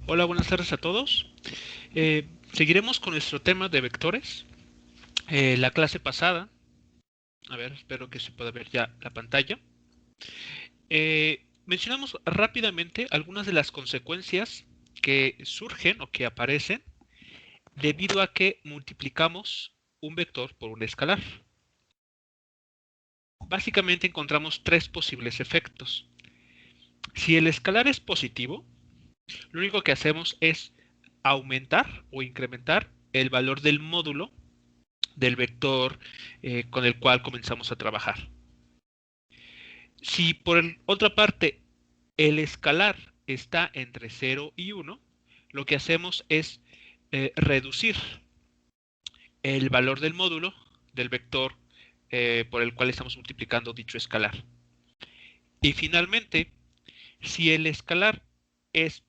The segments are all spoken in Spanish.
Hola, buenas tardes a todos. Seguiremos con nuestro tema de vectores. La clase pasada, a ver, espero que se pueda ver ya la pantalla. Mencionamos rápidamente algunas de las consecuencias que surgen o que aparecen debido a que multiplicamos un vector por un escalar. Básicamente encontramos tres posibles efectos. Si el escalar es positivo, lo único que hacemos es aumentar o incrementar el valor del módulo del vector con el cual comenzamos a trabajar. Si por otra parte el escalar está entre 0 y 1, lo que hacemos es reducir el valor del módulo del vector por el cual estamos multiplicando dicho escalar. Y finalmente, si el escalar es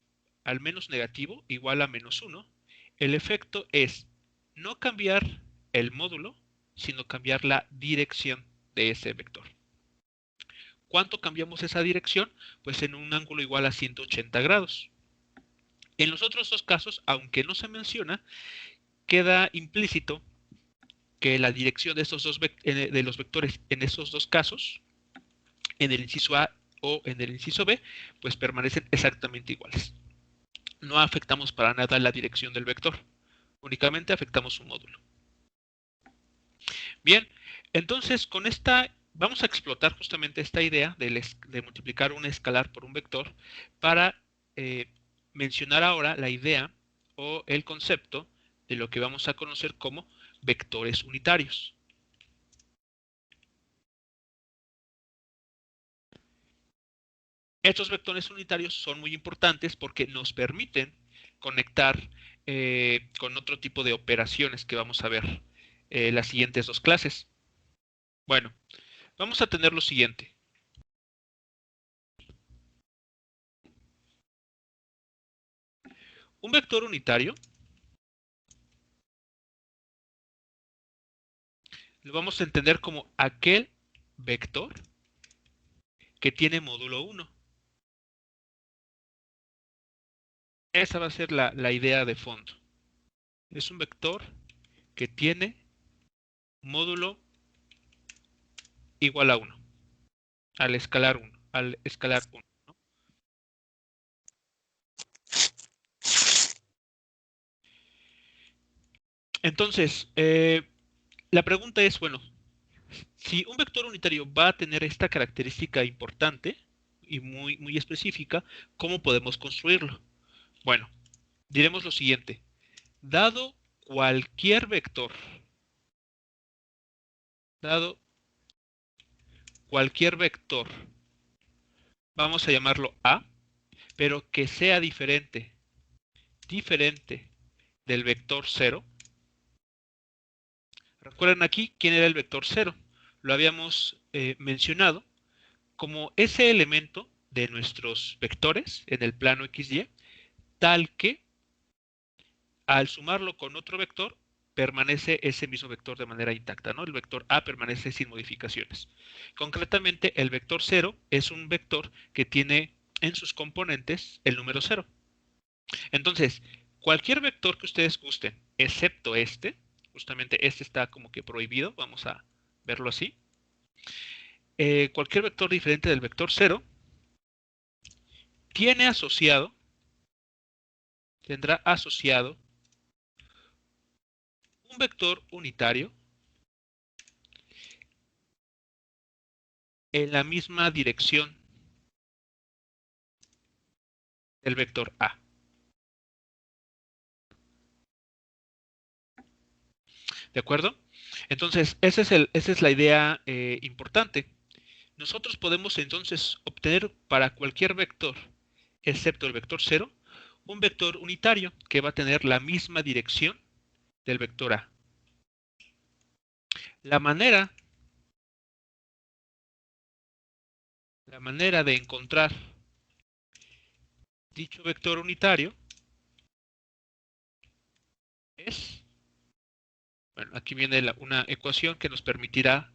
al menos negativo, igual a menos 1, el efecto es no cambiar el módulo, sino cambiar la dirección de ese vector. ¿Cuánto cambiamos esa dirección? Pues en un ángulo igual a 180 grados. En los otros dos casos, aunque no se menciona, queda implícito que la dirección de estos de los vectores en esos dos casos, en el inciso A o en el inciso B, pues permanecen exactamente iguales. No afectamos para nada la dirección del vector, únicamente afectamos su módulo. Bien, entonces con esta vamos a explotar justamente esta idea de multiplicar un escalar por un vector para mencionar ahora la idea o el concepto de lo que vamos a conocer como vectores unitarios. Estos vectores unitarios son muy importantes porque nos permiten conectar con otro tipo de operaciones que vamos a ver las siguientes dos clases. Bueno, vamos a tener lo siguiente. Un vector unitario lo vamos a entender como aquel vector que tiene módulo 1. Esa va a ser la idea de fondo. Es un vector que tiene módulo igual a 1, al escalar 1, al escalar 1. ¿No? Entonces, la pregunta es, bueno, si un vector unitario va a tener esta característica importante y muy específica, ¿cómo podemos construirlo? Bueno, diremos lo siguiente. Dado cualquier vector, dado cualquier vector, vamos a llamarlo A, pero que sea diferente del vector 0. Recuerden aquí quién era el vector 0. Lo habíamos mencionado como ese elemento de nuestros vectores en el plano XY, tal que al sumarlo con otro vector, permanece ese mismo vector de manera intacta, ¿no? El vector A permanece sin modificaciones. Concretamente, el vector 0 es un vector que tiene en sus componentes el número 0. Entonces, cualquier vector que ustedes gusten, excepto este, justamente este está como que prohibido, vamos a verlo así. Cualquier vector diferente del vector 0 tendrá asociado un vector unitario en la misma dirección del vector A. ¿De acuerdo? Entonces, esa es la idea importante. Nosotros podemos entonces obtener para cualquier vector, excepto el vector 0, un vector unitario que va a tener la misma dirección del vector A. La manera de encontrar dicho vector unitario es, bueno, aquí viene una ecuación que nos permitirá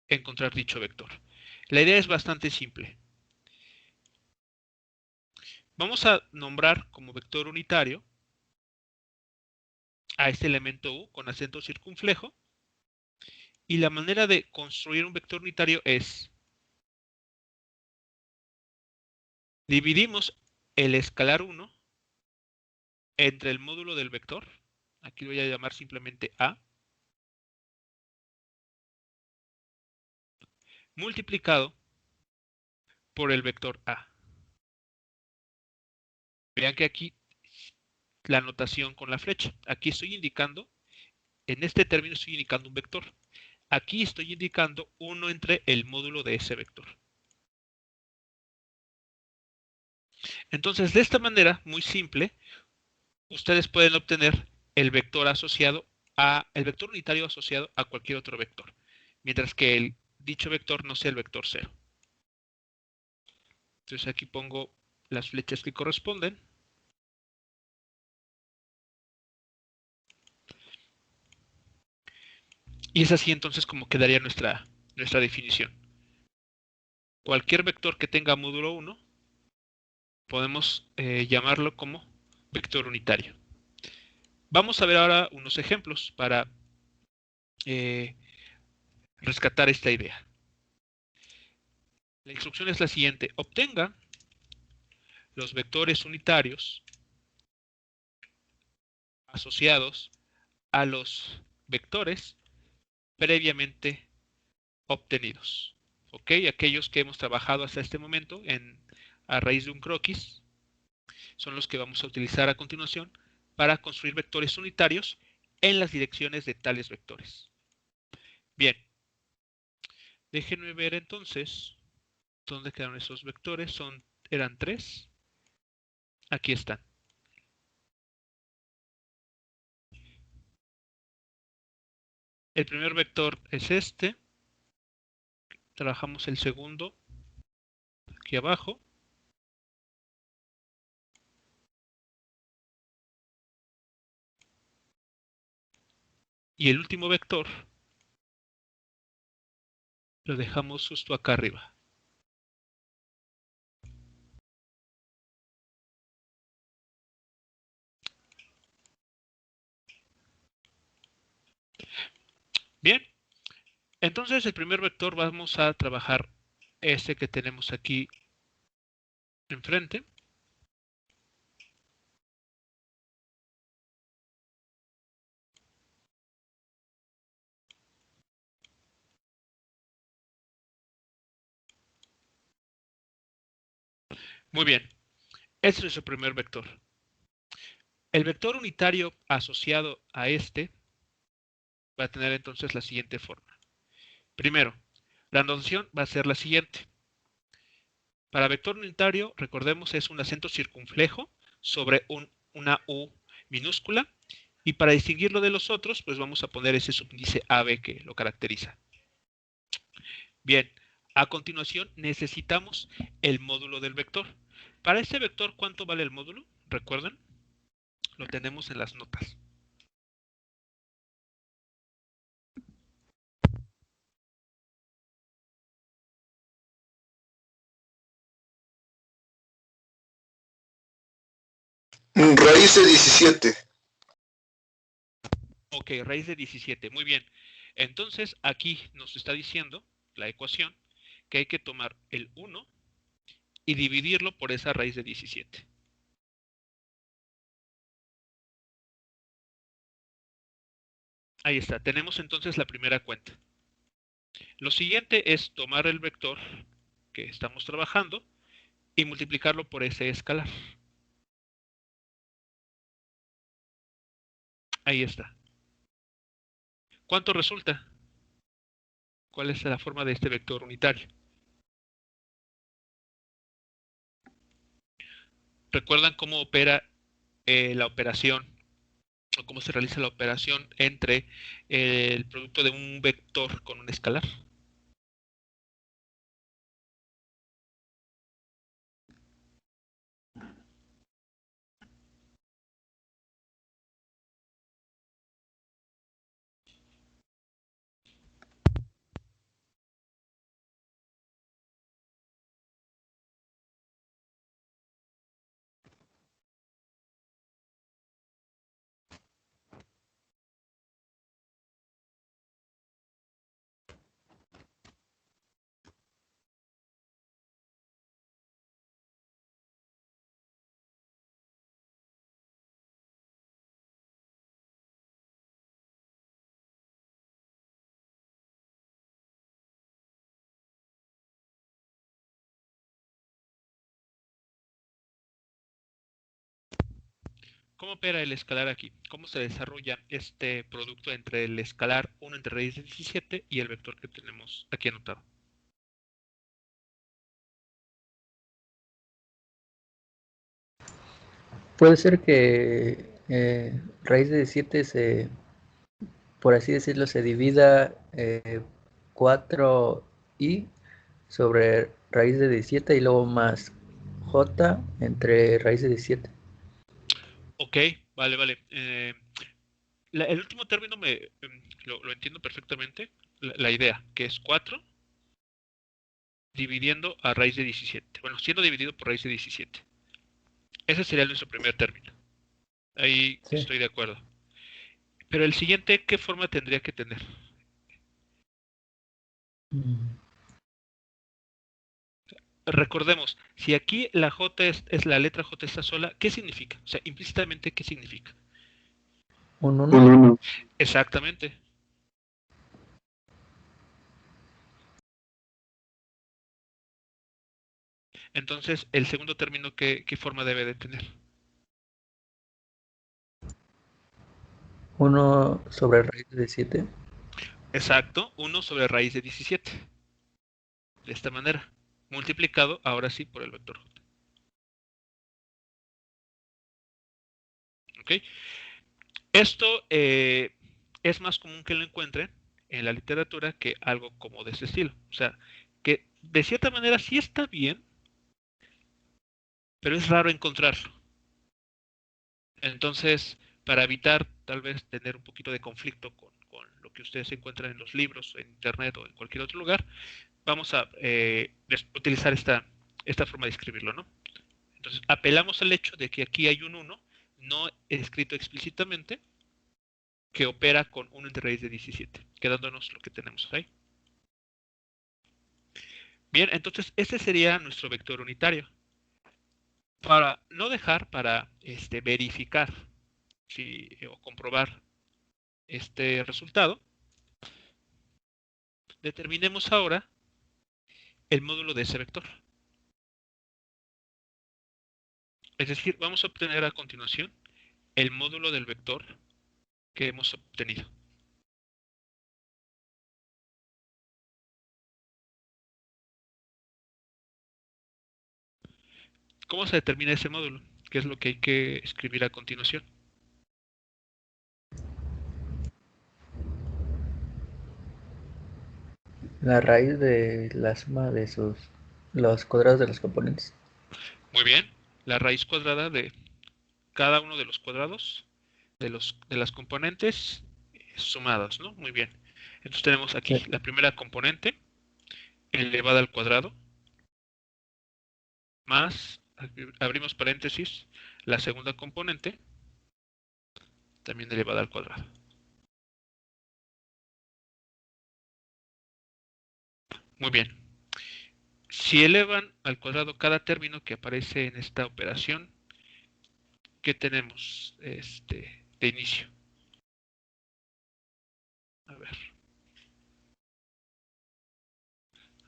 encontrar dicho vector. La idea es bastante simple. Vamos a nombrar como vector unitario a este elemento u con acento circunflejo. Y la manera de construir un vector unitario es: dividimos el escalar 1 entre el módulo del vector. Aquí lo voy a llamar simplemente A, multiplicado por el vector A. Vean que aquí la notación con la flecha. Aquí estoy indicando, en este término estoy indicando un vector. Aquí estoy indicando 1 entre el módulo de ese vector. Entonces, de esta manera, muy simple, ustedes pueden obtener el vector unitario asociado a cualquier otro vector, mientras que dicho vector no sea el vector 0. Entonces aquí pongo las flechas que corresponden. Y es así entonces como quedaría nuestra definición. Cualquier vector que tenga módulo 1 podemos llamarlo como vector unitario. Vamos a ver ahora unos ejemplos para rescatar esta idea. La instrucción es la siguiente: obtenga los vectores unitarios asociados a los vectores previamente obtenidos. ¿Ok? Aquellos que hemos trabajado hasta este momento a raíz de un croquis son los que vamos a utilizar a continuación para construir vectores unitarios en las direcciones de tales vectores. Bien, déjenme ver entonces dónde quedaron esos vectores. Eran 3. Aquí están. El primer vector es este. Trabajamos el segundo aquí abajo. Y el último vector lo dejamos justo acá arriba. Bien, entonces el primer vector vamos a trabajar este que tenemos aquí enfrente. Muy bien, este es el primer vector. El vector unitario asociado a este va a tener entonces la siguiente forma. Primero, la notación va a ser la siguiente. Para vector unitario, recordemos, es un acento circunflejo sobre una U minúscula. Y para distinguirlo de los otros, pues vamos a poner ese subíndice AB que lo caracteriza. Bien, a continuación necesitamos el módulo del vector. Para este vector, ¿cuánto vale el módulo? Recuerden, lo tenemos en las notas. Raíz de 17. Ok, raíz de 17. Muy bien. Entonces, aquí nos está diciendo la ecuación que hay que tomar el 1 y dividirlo por esa raíz de 17. Ahí está. Tenemos entonces la primera cuenta. Lo siguiente es tomar el vector que estamos trabajando y multiplicarlo por ese escalar. Ahí está. ¿Cuánto resulta? ¿Cuál es la forma de este vector unitario? ¿Recuerdan cómo opera la operación o cómo se realiza la operación entre el producto de un vector con un escalar? ¿Cómo opera el escalar aquí? ¿Cómo se desarrolla este producto entre el escalar 1 entre raíz de 17 y el vector que tenemos aquí anotado? Puede ser que raíz de 17 se, por así decirlo, se divida 4i sobre raíz de 17 y luego más j entre raíz de 17. Ok, vale. El último término lo entiendo perfectamente. La idea, que es 4 dividiendo a raíz de 17. Bueno, siendo dividido por raíz de 17. Ese sería nuestro primer término. Ahí Sí. estoy de acuerdo. Pero el siguiente, ¿qué forma tendría que tener? Recordemos, si aquí la J es la letra J está sola, ¿qué significa? O sea, implícitamente, ¿qué significa? Un Un 1. 1. Exactamente. Entonces, el segundo término, ¿qué forma debe de tener? 1 sobre raíz de 7. Exacto, 1 sobre raíz de 17. De esta manera. Multiplicado, ahora sí, por el vector J. ¿Ok? Esto es más común que lo encuentren en la literatura que algo como de ese estilo. O sea, que de cierta manera sí está bien, pero es raro encontrarlo. Entonces, para evitar tal vez tener un poquito de conflicto con lo que ustedes encuentran en los libros, en internet o en cualquier otro lugar, vamos a utilizar esta forma de escribirlo, ¿no? Entonces, apelamos al hecho de que aquí hay un 1, no escrito explícitamente, que opera con 1 entre raíz de 17, quedándonos lo que tenemos ahí. Bien, entonces este sería nuestro vector unitario. Para no dejar para verificar o comprobar este resultado, determinemos ahora el módulo de ese vector. Es decir, vamos a obtener a continuación el módulo del vector que hemos obtenido. ¿Cómo se determina ese módulo? ¿Qué es lo que hay que escribir a continuación? La raíz de la suma de los cuadrados de los componentes. Muy bien, la raíz cuadrada de cada uno de los cuadrados de las componentes sumadas, ¿no? Muy bien. Entonces tenemos aquí Sí. la primera componente elevada al cuadrado más, abrimos paréntesis, la segunda componente también elevada al cuadrado. Muy bien. Si elevan al cuadrado cada término que aparece en esta operación, ¿qué tenemos de inicio? A ver.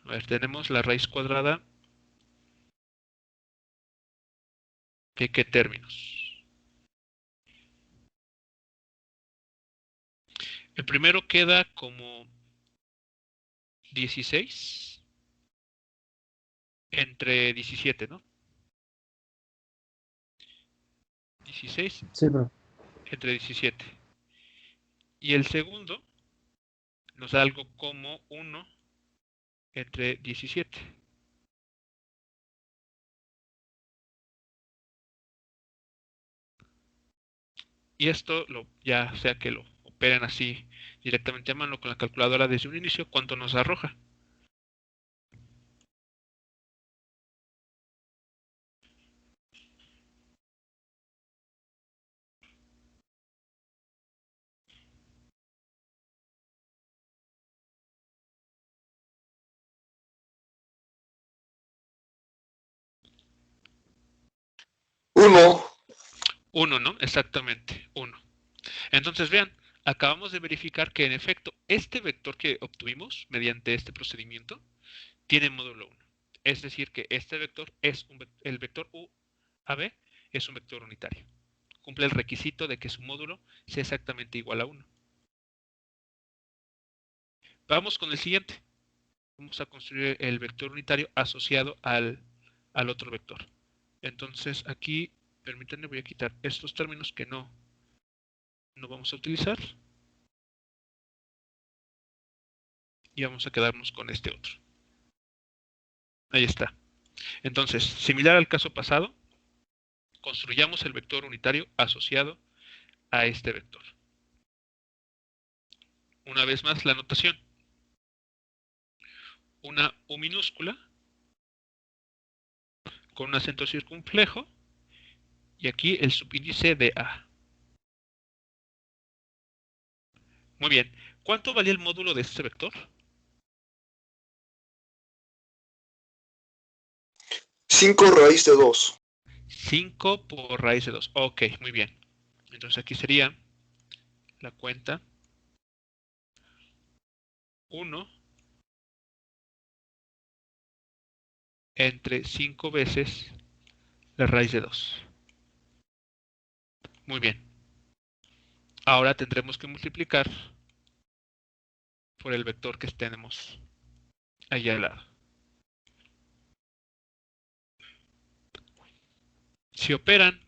A ver, tenemos la raíz cuadrada de qué términos. El primero queda como 16 entre 17, ¿no? 16 Sí, bro. entre 17. Y el segundo nos da algo como 1 entre 17. Y esto ya sea que lo operen así directamente a mano con la calculadora desde un inicio, ¿cuánto nos arroja? Uno. 1, ¿no? Exactamente, 1. Entonces vean, acabamos de verificar que en efecto este vector que obtuvimos mediante este procedimiento tiene módulo 1. Es decir, que este vector es el vector UAB es un vector unitario. cumple el requisito de que su módulo sea exactamente igual a 1. Vamos con el siguiente. Vamos a construir el vector unitario asociado al otro vector. Entonces aquí, permítanme, voy a quitar estos términos que no vamos a utilizar. Y vamos a quedarnos con este otro. Ahí está. Entonces, similar al caso pasado, construyamos el vector unitario asociado a este vector. Una vez más la notación. Una U minúscula con un acento circunflejo y aquí el subíndice de A. Muy bien. ¿Cuánto valía el módulo de este vector? 5 raíz de 2. 5 por raíz de 2. Ok, muy bien. Entonces aquí sería la cuenta 1 entre 5 veces la raíz de 2. Muy bien. Ahora tendremos que multiplicar por el vector que tenemos allá al lado. Si operan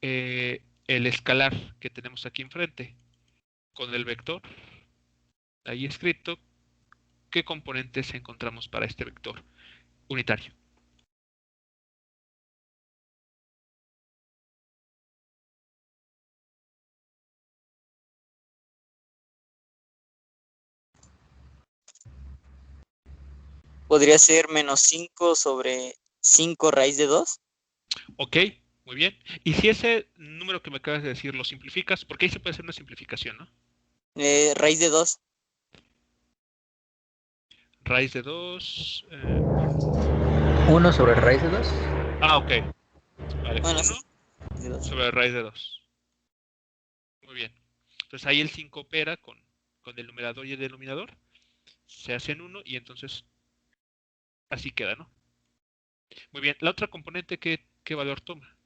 el escalar que tenemos aquí enfrente con el vector ahí escrito, ¿qué componentes encontramos para este vector unitario? Podría ser menos 5 sobre 5 raíz de 2. Ok, muy bien. Y si ese número que me acabas de decir lo simplificas, porque ahí se puede hacer una simplificación, ¿no? Raíz de 2. Raíz de 2. 1 sobre raíz de 2. Ok. Vale, Bueno, 1 sí. De 2. sobre raíz de 2. Muy bien. Entonces ahí el 5 opera con el numerador y el denominador. Se hacen 1 y entonces así queda, ¿no? Muy bien. La otra componente, ¿qué valor toma?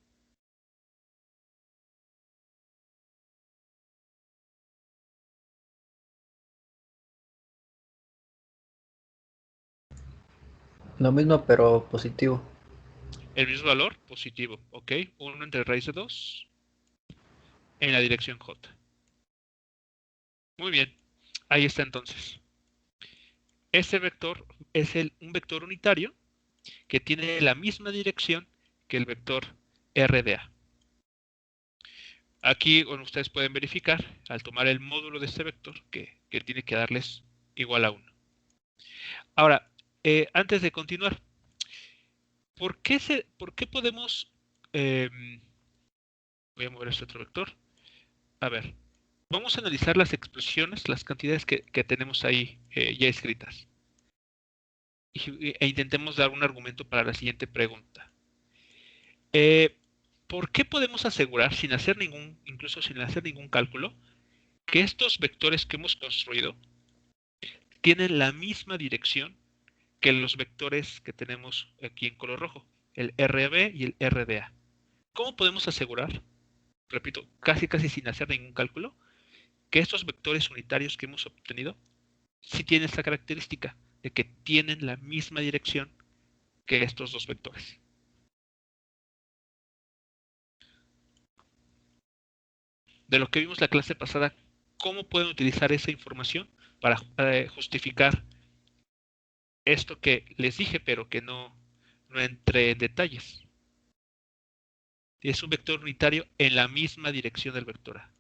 Lo mismo, pero positivo. El mismo valor, positivo. Ok. 1 entre raíz de 2 en la dirección J. Muy bien. Ahí está entonces. Ese vector es un vector unitario que tiene la misma dirección que el vector R de A. Aquí ustedes pueden verificar, al tomar el módulo de este vector, que tiene que darles igual a 1. Ahora, antes de continuar, ¿por qué podemos... voy a mover este otro vector. A ver, vamos a analizar las expresiones, las cantidades que tenemos ahí ya escritas. E intentemos dar un argumento para la siguiente pregunta. ¿Por qué podemos asegurar, incluso sin hacer ningún cálculo, que estos vectores que hemos construido tienen la misma dirección que los vectores que tenemos aquí en color rojo, el RB y el RDA? ¿Cómo podemos asegurar, repito, casi sin hacer ningún cálculo, que estos vectores unitarios que hemos obtenido sí tienen esta característica de que tienen la misma dirección que estos dos vectores? De lo que vimos la clase pasada, ¿cómo pueden utilizar esa información para justificar esto que les dije, pero que no entré en detalles? Es un vector unitario en la misma dirección del vector A.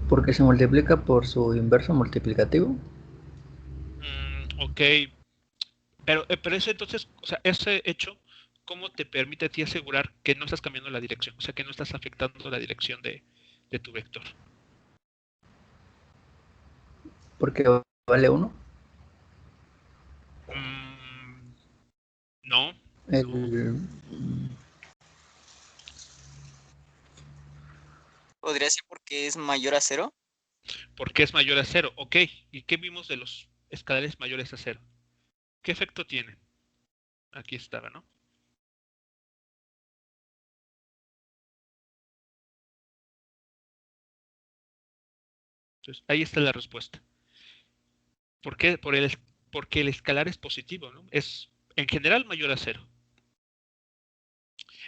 Porque se multiplica por su inverso multiplicativo. Ok, pero ese entonces, o sea, ese hecho, ¿cómo te permite a ti asegurar que no estás cambiando la dirección? O sea, que no estás afectando la dirección de tu vector. Porque vale 1. Mm, no. El, ¿Podría ser porque es mayor a 0? Porque es mayor a 0. Ok, ¿y qué vimos de los escalares mayores a 0? ¿Qué efecto tienen? Aquí estaba, ¿no? Entonces, ahí está la respuesta. ¿Por qué? Porque el escalar es positivo, ¿no? Es en general mayor a 0.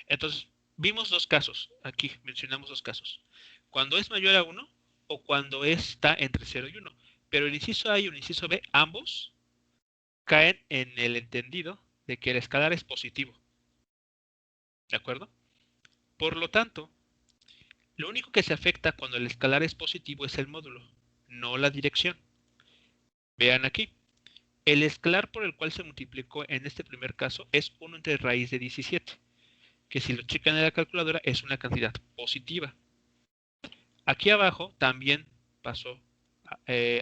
Entonces, vimos dos casos. Aquí mencionamos dos casos. Cuando es mayor a 1 o cuando está entre 0 y 1. Pero el inciso A y el inciso B, ambos caen en el entendido de que el escalar es positivo. ¿De acuerdo? Por lo tanto, lo único que se afecta cuando el escalar es positivo es el módulo, no la dirección. Vean aquí. El escalar por el cual se multiplicó en este primer caso es 1 entre raíz de 17, que si lo checan en la calculadora es una cantidad positiva. Aquí abajo también pasó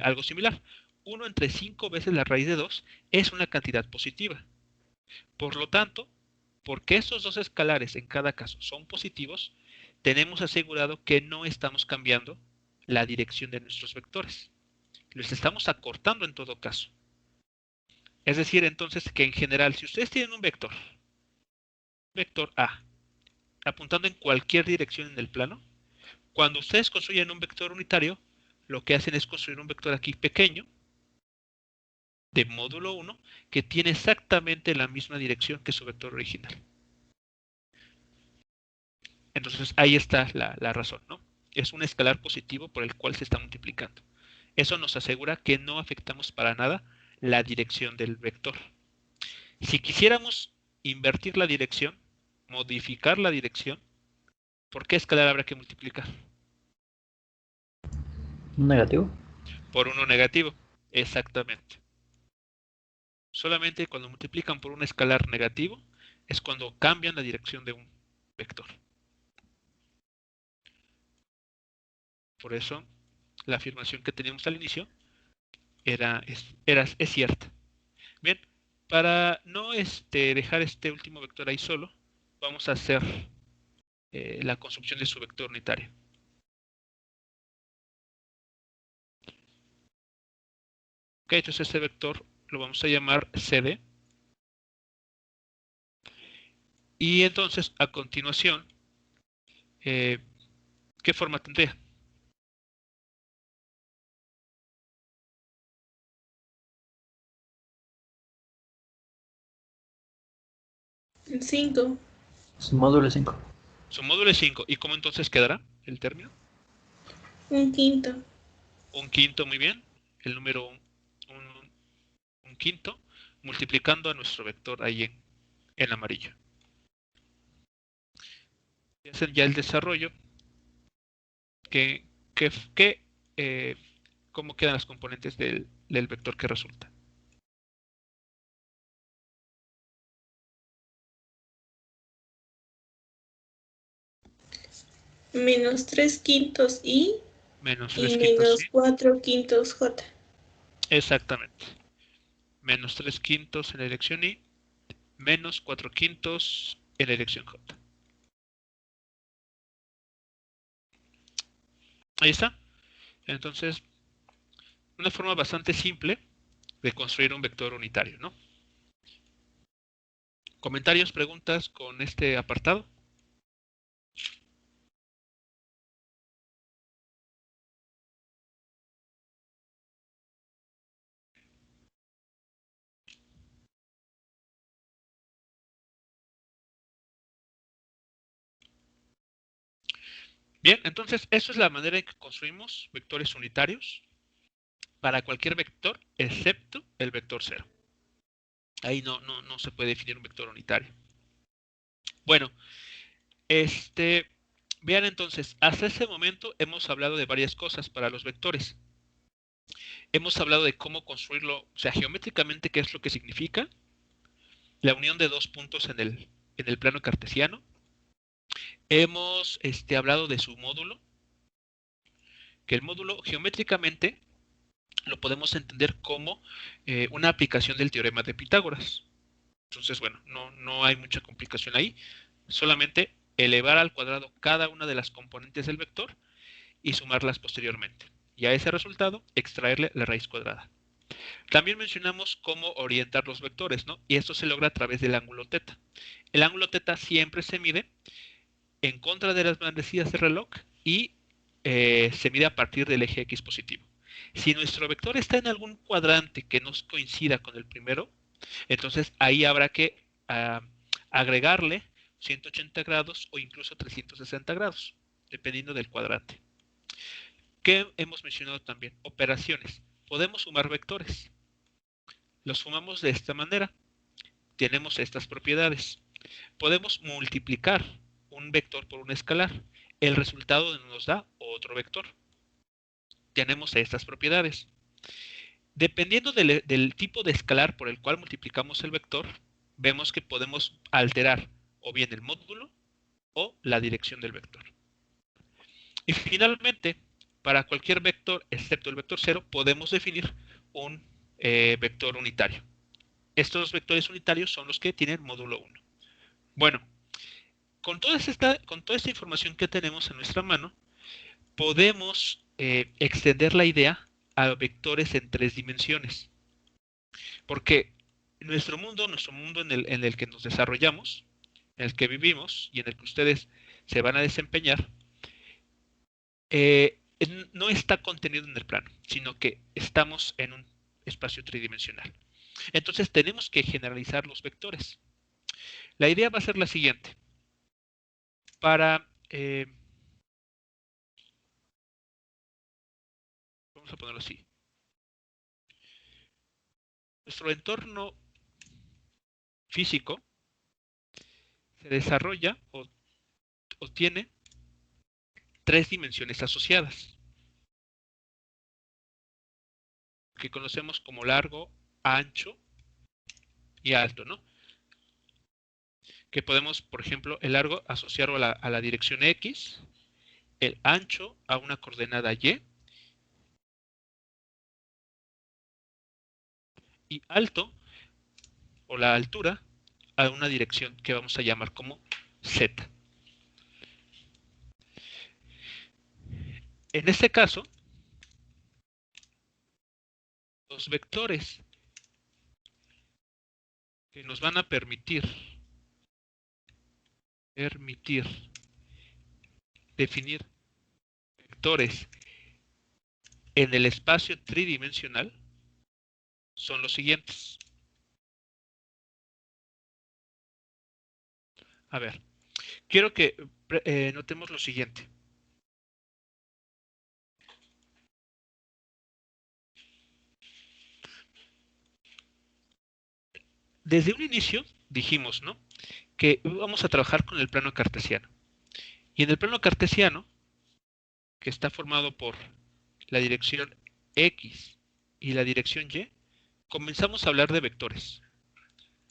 algo similar. 1 entre 5 veces la raíz de 2 es una cantidad positiva. Por lo tanto, porque estos dos escalares en cada caso son positivos, tenemos asegurado que no estamos cambiando la dirección de nuestros vectores. Los estamos acortando en todo caso. Es decir, entonces, que en general, si ustedes tienen un vector A, apuntando en cualquier dirección en el plano, cuando ustedes construyen un vector unitario, lo que hacen es construir un vector aquí pequeño, de módulo 1, que tiene exactamente la misma dirección que su vector original. Entonces, ahí está la razón, ¿no? Es un escalar positivo por el cual se está multiplicando. Eso nos asegura que no afectamos para nada la dirección del vector. Si quisiéramos invertir la dirección, modificar la dirección, ¿por qué escalar habrá que multiplicar? un negativo. Por uno negativo. Exactamente. Solamente cuando multiplican por un escalar negativo es cuando cambian la dirección de un vector. Por eso, la afirmación que teníamos al inicio es cierta. Bien, para no dejar este último vector ahí solo, vamos a hacer la construcción de su vector unitario. Ok, entonces este vector lo vamos a llamar CD. Y entonces, a continuación, ¿qué forma tendría? Cinco. Su módulo 5. Su módulo es 5. ¿Y cómo entonces quedará el término? Un quinto. Un quinto, muy bien. El número un quinto, multiplicando a nuestro vector ahí en amarillo. Y hacen ya el desarrollo. Que, ¿Cómo quedan las componentes del vector que resulta? Menos 3 quintos I Menos y 3 quintos, sí. menos 4 quintos J. Exactamente. Menos 3 quintos en la dirección I, menos 4 quintos en la dirección J. Ahí está. Entonces, una forma bastante simple de construir un vector unitario, ¿no? ¿Comentarios, preguntas con este apartado? Bien, entonces, eso es la manera en que construimos vectores unitarios para cualquier vector, excepto el vector 0. Ahí no se puede definir un vector unitario. Bueno, vean entonces, hasta ese momento hemos hablado de varias cosas para los vectores. Hemos hablado de cómo construirlo, o sea, geométricamente, qué es lo que significa la unión de dos puntos en el plano cartesiano. Hemos hablado de su módulo, que el módulo geométricamente lo podemos entender como una aplicación del teorema de Pitágoras. Entonces, bueno, no hay mucha complicación ahí. Solamente elevar al cuadrado cada una de las componentes del vector y sumarlas posteriormente. Y a ese resultado, extraerle la raíz cuadrada. También mencionamos cómo orientar los vectores, ¿no? Y esto se logra a través del ángulo θ. El ángulo θ siempre se mide en contra de las manecillas de reloj y se mide a partir del eje X positivo. Si nuestro vector está en algún cuadrante que no coincida con el primero, entonces ahí habrá que agregarle 180 grados o incluso 360 grados, dependiendo del cuadrante. ¿Qué hemos mencionado también? Operaciones. Podemos sumar vectores. Los sumamos de esta manera. Tenemos estas propiedades. Podemos multiplicar un vector por un escalar. El resultado nos da otro vector. Tenemos estas propiedades. Dependiendo del tipo de escalar por el cual multiplicamos el vector, vemos que podemos alterar o bien el módulo o la dirección del vector. Y finalmente, para cualquier vector, excepto el vector 0, podemos definir un vector unitario. Estos vectores unitarios son los que tienen módulo 1. Bueno, con toda esta información que tenemos en nuestra mano, podemos extender la idea a vectores en 3 dimensiones. Porque nuestro mundo en el que nos desarrollamos, en el que vivimos y en el que ustedes se van a desempeñar, no está contenido en el plano, sino que estamos en un espacio tridimensional. Entonces tenemos que generalizar los vectores. La idea va a ser la siguiente. Vamos a ponerlo así. Nuestro entorno físico se desarrolla o tiene 3 dimensiones asociadas, que conocemos como largo, ancho y alto, ¿no? Que podemos, por ejemplo, el largo asociarlo a la dirección X, el ancho a una coordenada y alto o la altura a una dirección que vamos a llamar como Z. En este caso, los vectores que nos van a permitir definir vectores en el espacio tridimensional son los siguientes. A ver, quiero que notemos lo siguiente. Desde un inicio dijimos, ¿no?, que vamos a trabajar con el plano cartesiano. Y en el plano cartesiano, que está formado por la dirección X y la dirección Y, comenzamos a hablar de vectores.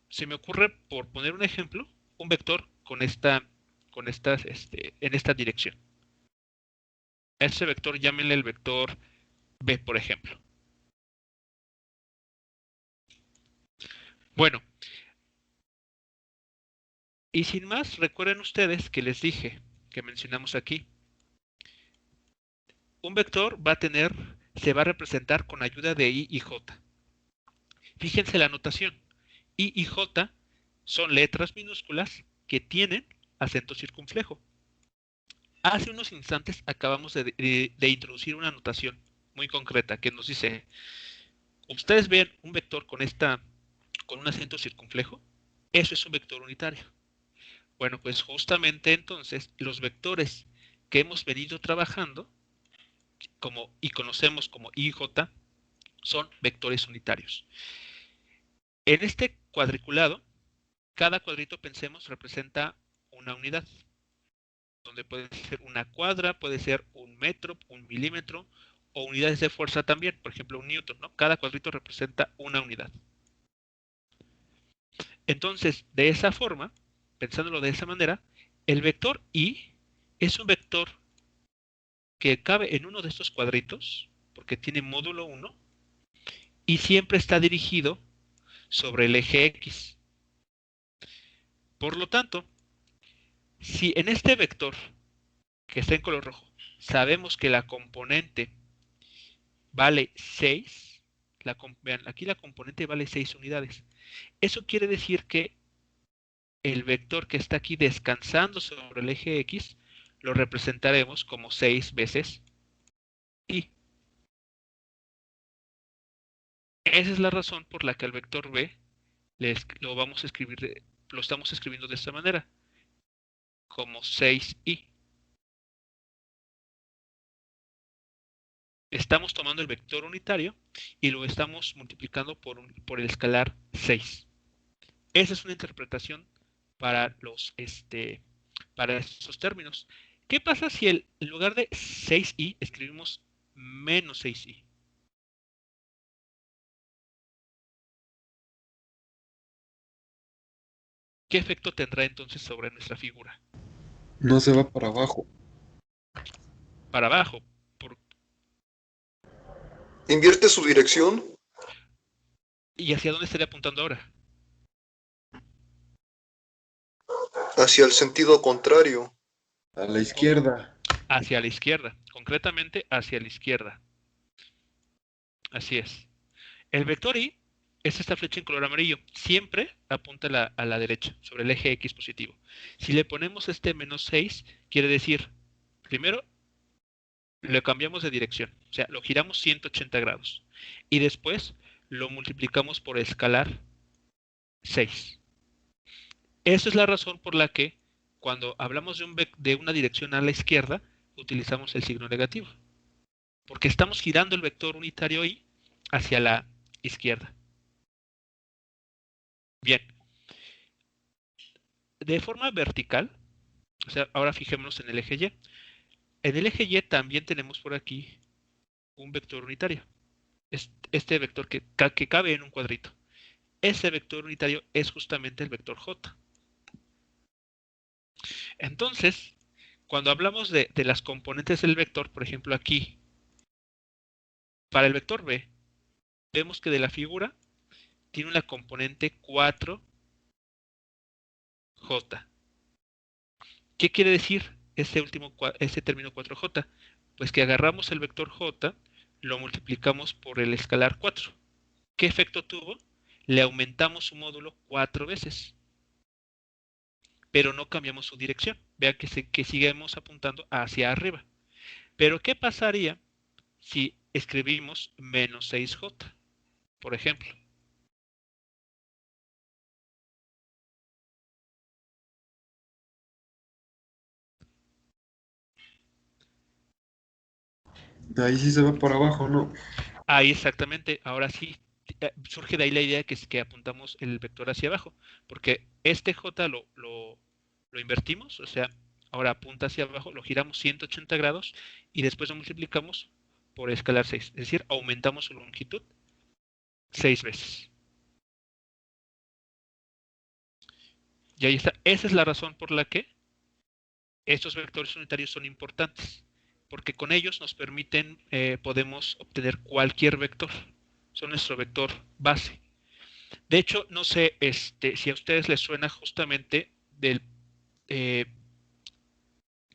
Se me ocurre, por poner un ejemplo, un vector en esta dirección. A ese vector llámenle el vector B, por ejemplo. Bueno, y sin más, recuerden ustedes que les dije, que mencionamos aquí, un vector se va a representar con ayuda de I y J. Fíjense la notación. I y J son letras minúsculas que tienen acento circunflejo. Hace unos instantes acabamos de introducir una notación muy concreta que nos dice, ustedes ven un vector con un acento circunflejo, eso es un vector unitario. Bueno, pues justamente entonces los vectores que hemos venido trabajando y conocemos como I y J son vectores unitarios. En este cuadriculado, cada cuadrito, pensemos, representa una unidad, donde puede ser una cuadra, puede ser un metro, un milímetro, o unidades de fuerza también, por ejemplo, un newton, ¿no? Cada cuadrito representa una unidad. Entonces, de esa forma, pensándolo de esa manera, el vector I es un vector que cabe en uno de estos cuadritos, porque tiene módulo 1, y siempre está dirigido sobre el eje X. Por lo tanto, si en este vector que está en color rojo sabemos que la componente vale 6, vean, aquí la componente vale 6 unidades. Eso quiere decir que el vector que está aquí descansando sobre el eje X lo representaremos como 6 veces y. Esa es la razón por la que al vector B lo vamos a escribir, lo estamos escribiendo de esta manera, como 6i. Estamos tomando el vector unitario y lo estamos multiplicando por el escalar 6. Esa es una interpretación para para estos términos. ¿Qué pasa si en lugar de 6i escribimos menos 6i? ¿Qué efecto tendrá entonces sobre nuestra figura? No se va para abajo. Para abajo. Invierte su dirección ¿Y hacia dónde estaría apuntando ahora? hacia el sentido contrario. A la izquierda. Hacia la izquierda. Concretamente hacia la izquierda. Así es. El vector i es esta flecha en color amarillo. Siempre apunta a la derecha, sobre el eje X positivo. Si le ponemos este menos 6, quiere decir, primero, lo cambiamos de dirección. O sea, lo giramos 180 grados. Y después lo multiplicamos por escalar 6. Esa es la razón por la que cuando hablamos de una dirección a la izquierda, utilizamos el signo negativo. Porque estamos girando el vector unitario i hacia la izquierda. Bien. De forma vertical, o sea, ahora fijémonos en el eje y. En el eje y también tenemos por aquí un vector unitario. Este vector que cabe en un cuadrito. Ese vector unitario es justamente el vector j. Entonces, cuando hablamos de las componentes del vector, por ejemplo aquí, para el vector b, vemos que de la figura tiene una componente 4j. ¿Qué quiere decir ese término 4j? Pues que agarramos el vector j, lo multiplicamos por el escalar 4. ¿Qué efecto tuvo? Le aumentamos su módulo 4 veces. Pero no cambiamos su dirección. Vean que seguimos apuntando hacia arriba. Pero ¿qué pasaría si escribimos menos 6j, por ejemplo? De ahí sí se va para abajo, ¿no? Ahí exactamente. Ahora sí surge de ahí la idea que apuntamos el vector hacia abajo. Porque este j lo invertimos, o sea, ahora apunta hacia abajo, lo giramos 180 grados y después lo multiplicamos por escalar 6. Es decir, aumentamos su longitud 6 veces. Y ahí está. Esa es la razón por la que estos vectores unitarios son importantes. Porque con ellos nos permiten, podemos obtener cualquier vector. Son nuestro vector base. De hecho, no sé si a ustedes les suena justamente que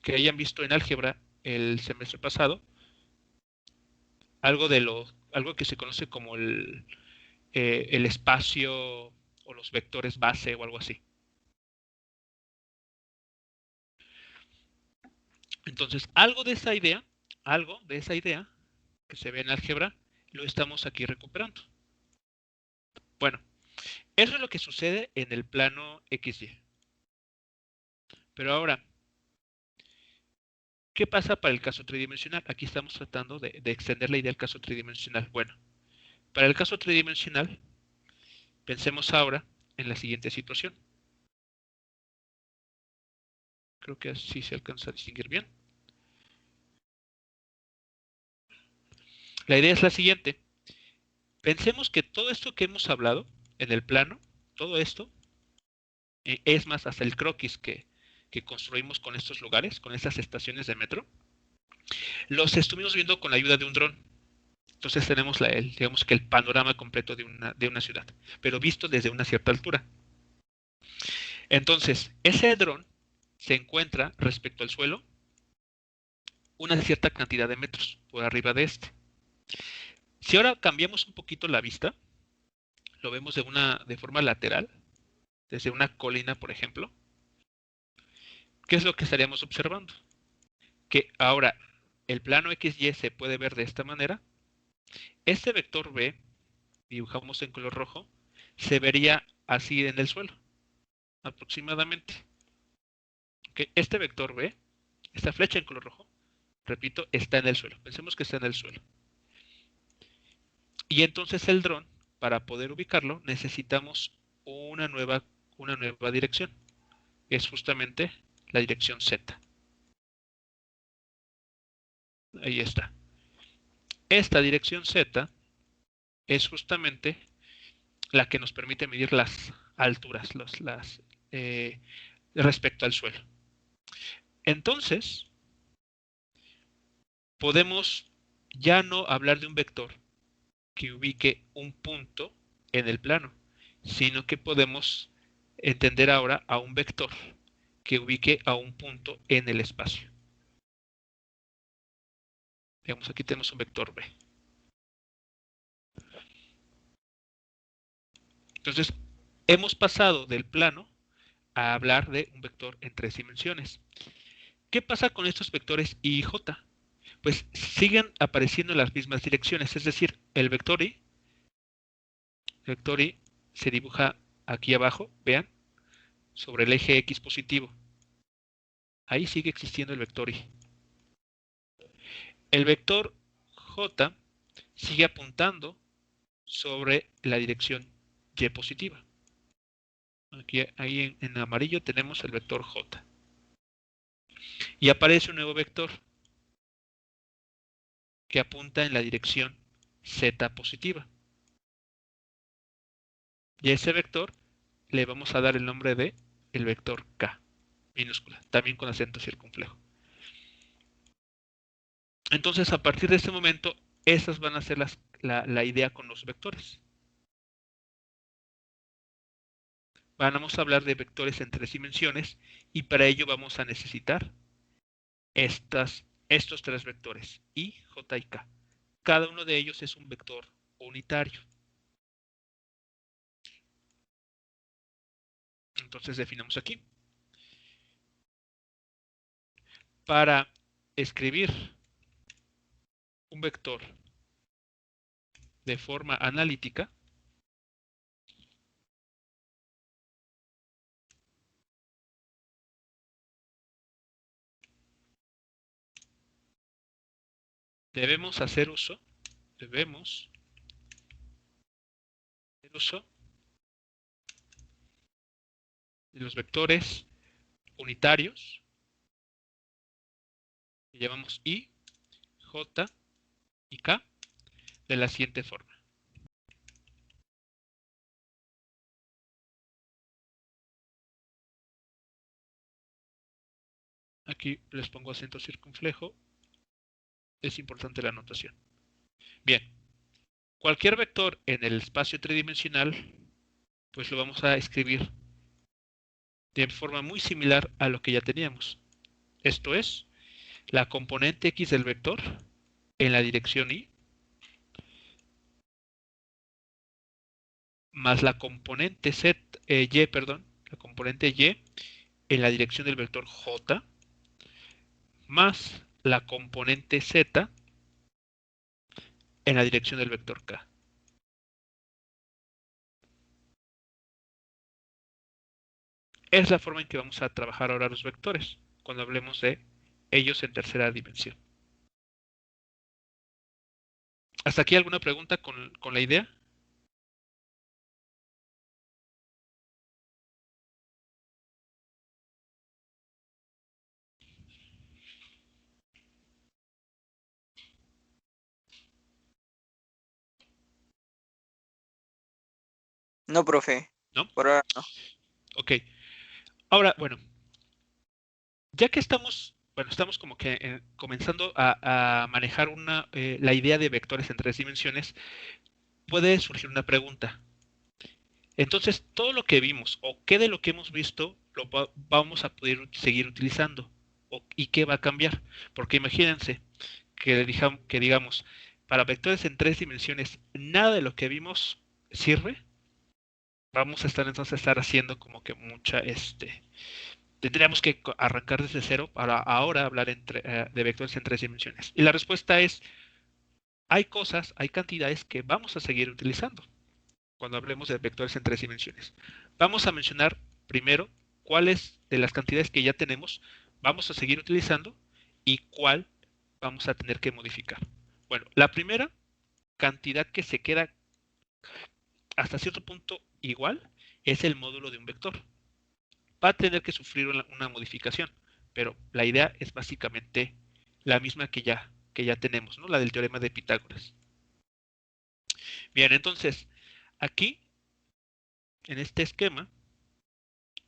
hayan visto en álgebra el semestre pasado, algo que se conoce como el espacio o los vectores base o algo así. Entonces, algo de esa idea que se ve en álgebra, lo estamos aquí recuperando. Bueno, eso es lo que sucede en el plano XY. Pero ahora, ¿qué pasa para el caso tridimensional? Aquí estamos tratando de extender la idea del caso tridimensional. Bueno, para el caso tridimensional, pensemos ahora en la siguiente situación. Creo que así se alcanza a distinguir bien. La idea es la siguiente. Pensemos que todo esto que hemos hablado en el plano, todo esto, es más, hasta el croquis que construimos con estos lugares, con estas estaciones de metro, los estuvimos viendo con la ayuda de un dron. Entonces tenemos digamos que el panorama completo de una ciudad, pero visto desde una cierta altura. Entonces, ese dron se encuentra respecto al suelo una cierta cantidad de metros por arriba de este. Si ahora cambiamos un poquito la vista, lo vemos de forma lateral, desde una colina, por ejemplo, ¿qué es lo que estaríamos observando? Que ahora el plano XY se puede ver de esta manera. Este vector B, dibujamos en color rojo, se vería así en el suelo, aproximadamente. ¿Okay? Este vector B, esta flecha en color rojo, repito, está en el suelo. Pensemos que está en el suelo. Y entonces el dron, para poder ubicarlo, necesitamos una nueva dirección. Es justamente la dirección Z. Ahí está. Esta dirección Z es justamente la que nos permite medir las alturas respecto al suelo. Entonces, podemos ya no hablar de un vector que ubique un punto en el plano, sino que podemos entender ahora a un vector que ubique a un punto en el espacio. Digamos, aquí tenemos un vector B. Entonces, hemos pasado del plano a hablar de un vector en 3 dimensiones. ¿Qué pasa con estos vectores I y J? Pues siguen apareciendo en las mismas direcciones, es decir, el vector I se dibuja aquí abajo, vean, sobre el eje X positivo. Ahí sigue existiendo el vector I. El vector J sigue apuntando sobre la dirección Y positiva. Aquí, ahí en amarillo tenemos el vector J. Y aparece un nuevo vector que apunta en la dirección Z positiva. Y a ese vector le vamos a dar el nombre de el vector K, minúscula, también con acento circunflejo. Entonces, a partir de este momento, esas van a ser la idea con los vectores. Vamos a hablar de vectores en 3 dimensiones y para ello vamos a necesitar estos 3 vectores, I, J y K. Cada uno de ellos es un vector unitario. Entonces definamos aquí. Para escribir un vector de forma analítica, debemos hacer uso de los vectores unitarios que llamamos I, J y K de la siguiente forma. Aquí les pongo acento circunflejo. Es importante la anotación. Bien, cualquier vector en el espacio tridimensional, pues lo vamos a escribir de forma muy similar a lo que ya teníamos. Esto es, la componente X del vector en la dirección Y más la componente la componente Y en la dirección del vector J más la componente Z en la dirección del vector K. Es la forma en que vamos a trabajar ahora los vectores, cuando hablemos de ellos en tercera dimensión. ¿Hasta aquí alguna pregunta con la idea? No, profe. ¿No? Por ahora no. Ok. Ahora, bueno, ya que estamos como que comenzando a manejar la idea de vectores en 3 dimensiones, puede surgir una pregunta. Entonces, todo lo que vimos o qué de lo que hemos visto lo vamos a poder seguir utilizando y qué va a cambiar. Porque imagínense que digamos, para vectores en 3 dimensiones, nada de lo que vimos sirve. Vamos a estar haciendo como que tendríamos que arrancar desde cero para ahora hablar de vectores en 3 dimensiones. Y la respuesta es, hay cosas, hay cantidades que vamos a seguir utilizando cuando hablemos de vectores en 3 dimensiones. Vamos a mencionar primero cuáles de las cantidades que ya tenemos vamos a seguir utilizando y cuál vamos a tener que modificar. Bueno, la primera cantidad que se queda hasta cierto punto igual es el módulo de un vector. Va a tener que sufrir una modificación, pero la idea es básicamente la misma que ya tenemos, ¿no? La del teorema de Pitágoras. Bien, entonces, aquí, en este esquema,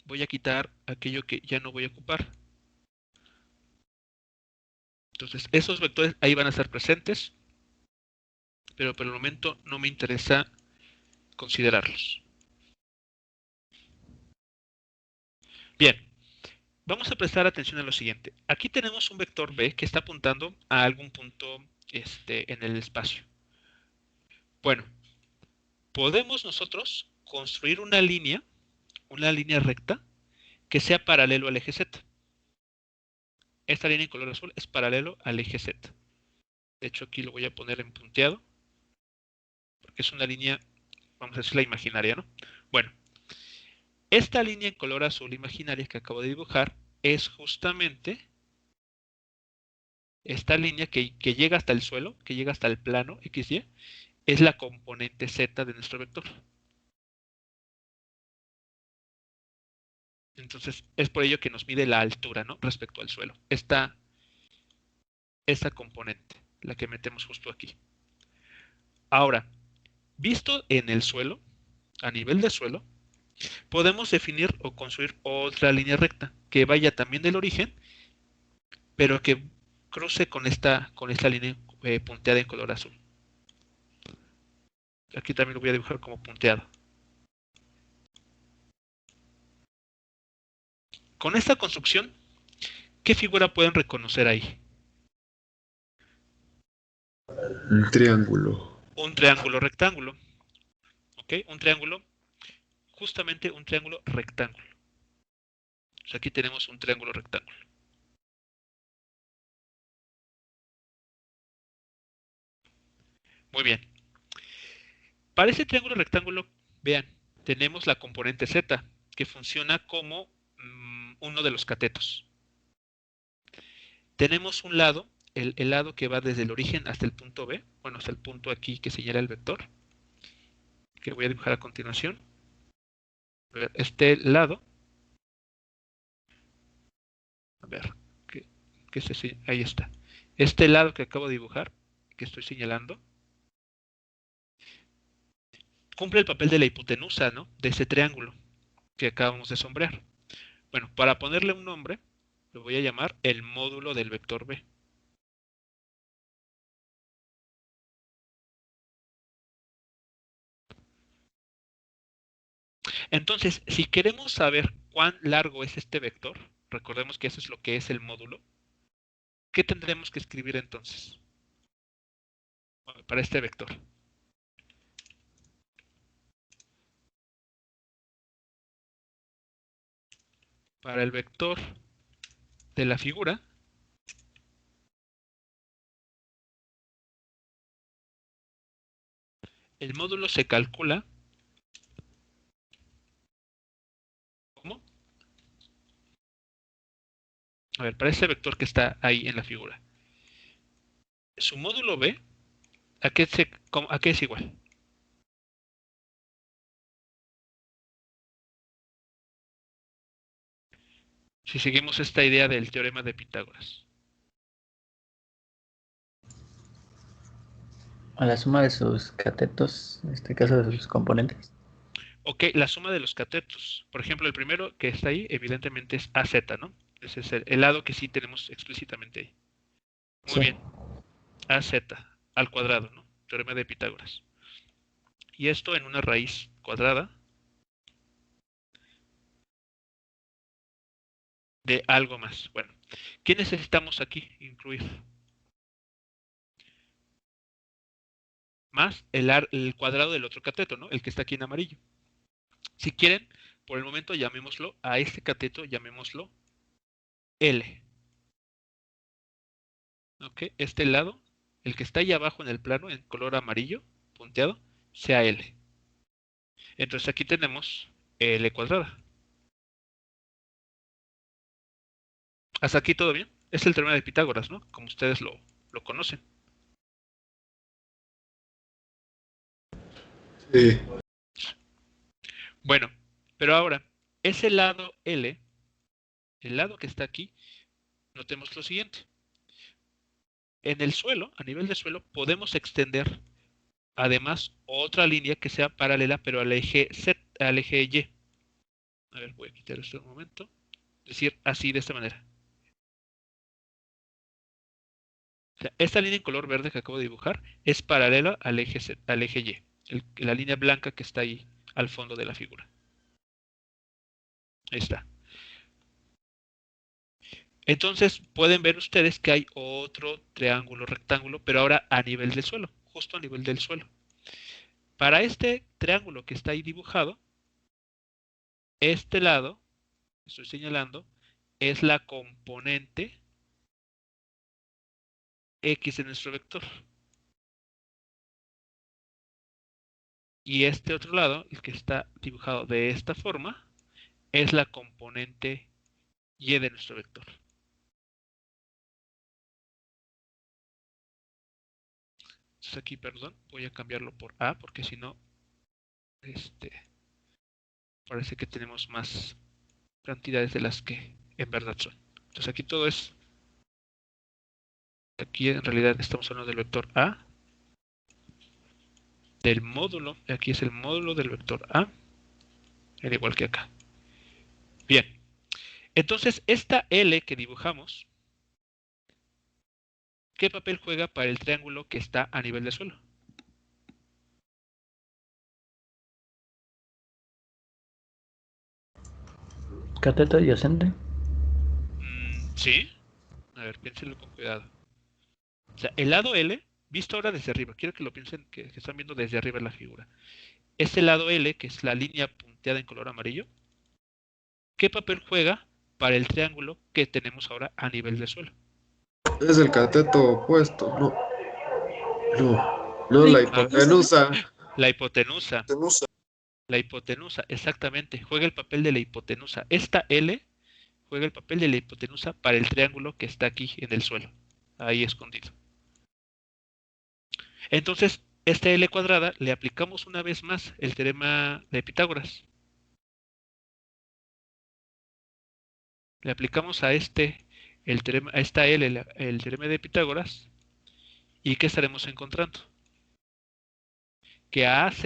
voy a quitar aquello que ya no voy a ocupar. Entonces, esos vectores ahí van a estar presentes, pero por el momento no me interesa considerarlos. Bien, vamos a prestar atención a lo siguiente. Aquí tenemos un vector B que está apuntando a algún punto en el espacio. Bueno, podemos nosotros construir una línea recta que sea paralelo al eje Z. Esta línea en color azul es paralelo al eje Z. De hecho, aquí lo voy a poner en punteado, porque es una línea, vamos a decirla imaginaria, ¿no? Bueno, esta línea en color azul imaginaria que acabo de dibujar es justamente esta línea que llega hasta el suelo, que llega hasta el plano XY, es la componente Z de nuestro vector. Entonces, es por ello que nos mide la altura, ¿no? Respecto al suelo. Esta componente, la que metemos justo aquí. Ahora, visto en el suelo, a nivel de suelo, podemos definir o construir otra línea recta que vaya también del origen, pero que cruce con esta línea punteada en color azul. Aquí también lo voy a dibujar como punteado. Con esta construcción, ¿qué figura pueden reconocer ahí? Un triángulo. Un triángulo rectángulo. ¿Ok? Un triángulo, justamente un triángulo rectángulo. O sea, aquí tenemos un triángulo rectángulo. Muy bien. Para ese triángulo rectángulo, vean, tenemos la componente Z, que funciona como uno de los catetos. Tenemos un lado, el lado que va desde el origen hasta el punto B, bueno, hasta el punto aquí que señala el vector, que voy a dibujar a continuación. Este lado, a ver, ahí está. Este lado que acabo de dibujar, que estoy señalando, cumple el papel de la hipotenusa, ¿no? De ese triángulo que acabamos de sombrear. Bueno, para ponerle un nombre, lo voy a llamar el módulo del vector B. Entonces, si queremos saber cuán largo es este vector, recordemos que eso es lo que es el módulo, ¿qué tendremos que escribir entonces? Para este vector. Para el vector de la figura, el módulo se calcula como, a ver, para ese vector que está ahí en la figura, su módulo B, ¿a qué es igual? Si seguimos esta idea del teorema de Pitágoras. A la suma de sus catetos, en este caso de sus componentes. Ok, la suma de los catetos. Por ejemplo, el primero que está ahí, evidentemente es AZ, ¿no? Ese es el lado que sí tenemos explícitamente ahí. Muy Sí. bien. AZ al cuadrado, ¿no? Teorema de Pitágoras. Y esto en una raíz cuadrada de algo más. Bueno, ¿qué necesitamos aquí incluir? Más el cuadrado del otro cateto, ¿no? El que está aquí en amarillo. Si quieren, por el momento llamémoslo a este cateto, llamémoslo L. ¿Ok? Este lado, el que está ahí abajo en el plano, en color amarillo, punteado, sea L. Entonces aquí tenemos L cuadrada. ¿Hasta aquí todo bien? Es el teorema de Pitágoras, ¿no? Como ustedes lo conocen. Sí. Bueno, pero ahora, ese lado L, el lado que está aquí, notemos lo siguiente. En el suelo, a nivel de suelo, podemos extender además otra línea que sea paralela, pero al eje Z, al eje Y. A ver, voy a quitar esto un momento. Es decir, así, de esta manera. O sea, esta línea en color verde que acabo de dibujar es paralela al eje Z, al eje Y. La línea blanca que está ahí al fondo de la figura. Ahí está. Entonces pueden ver ustedes que hay otro triángulo rectángulo, pero ahora a nivel del suelo, justo a nivel del suelo. Para este triángulo que está ahí dibujado, este lado, estoy señalando, es la componente X de nuestro vector. Y este otro lado, el que está dibujado de esta forma, es la componente Y de nuestro vector. Entonces aquí, perdón, voy a cambiarlo por A, porque si no, parece que tenemos más cantidades de las que en verdad son. Entonces aquí todo es, aquí en realidad estamos hablando del vector A, del módulo, aquí es el módulo del vector A, al igual que acá. Bien, entonces esta L que dibujamos, ¿qué papel juega para el triángulo que está a nivel de suelo? Cateto adyacente. Sí, a ver, piénsenlo con cuidado. O sea, el lado L, visto ahora desde arriba, quiero que lo piensen, que están viendo desde arriba la figura. Este lado L, que es la línea punteada en color amarillo, ¿qué papel juega para el triángulo que tenemos ahora a nivel de suelo? Es el cateto opuesto. No, no, la hipotenusa. La hipotenusa. Tenusa. La hipotenusa, exactamente. Juega el papel de la hipotenusa. Esta L juega el papel de la hipotenusa para el triángulo que está aquí en el suelo. Ahí escondido. Entonces, esta L cuadrada le aplicamos una vez más el teorema de Pitágoras. Le aplicamos a a esta L, el teorema de Pitágoras. ¿Y qué estaremos encontrando? Que a AZ,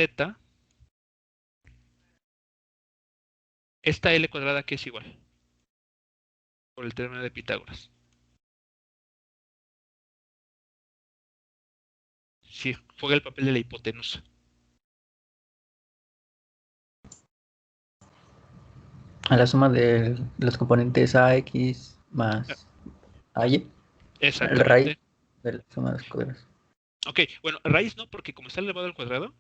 esta L cuadrada que es igual, por el teorema de Pitágoras. Sí, juega el papel de la hipotenusa. A la suma de los componentes AX más AY. El raíz Exactamente. de la suma de los cuadrados. Ok, bueno, raíz no, porque como está elevado al cuadrado,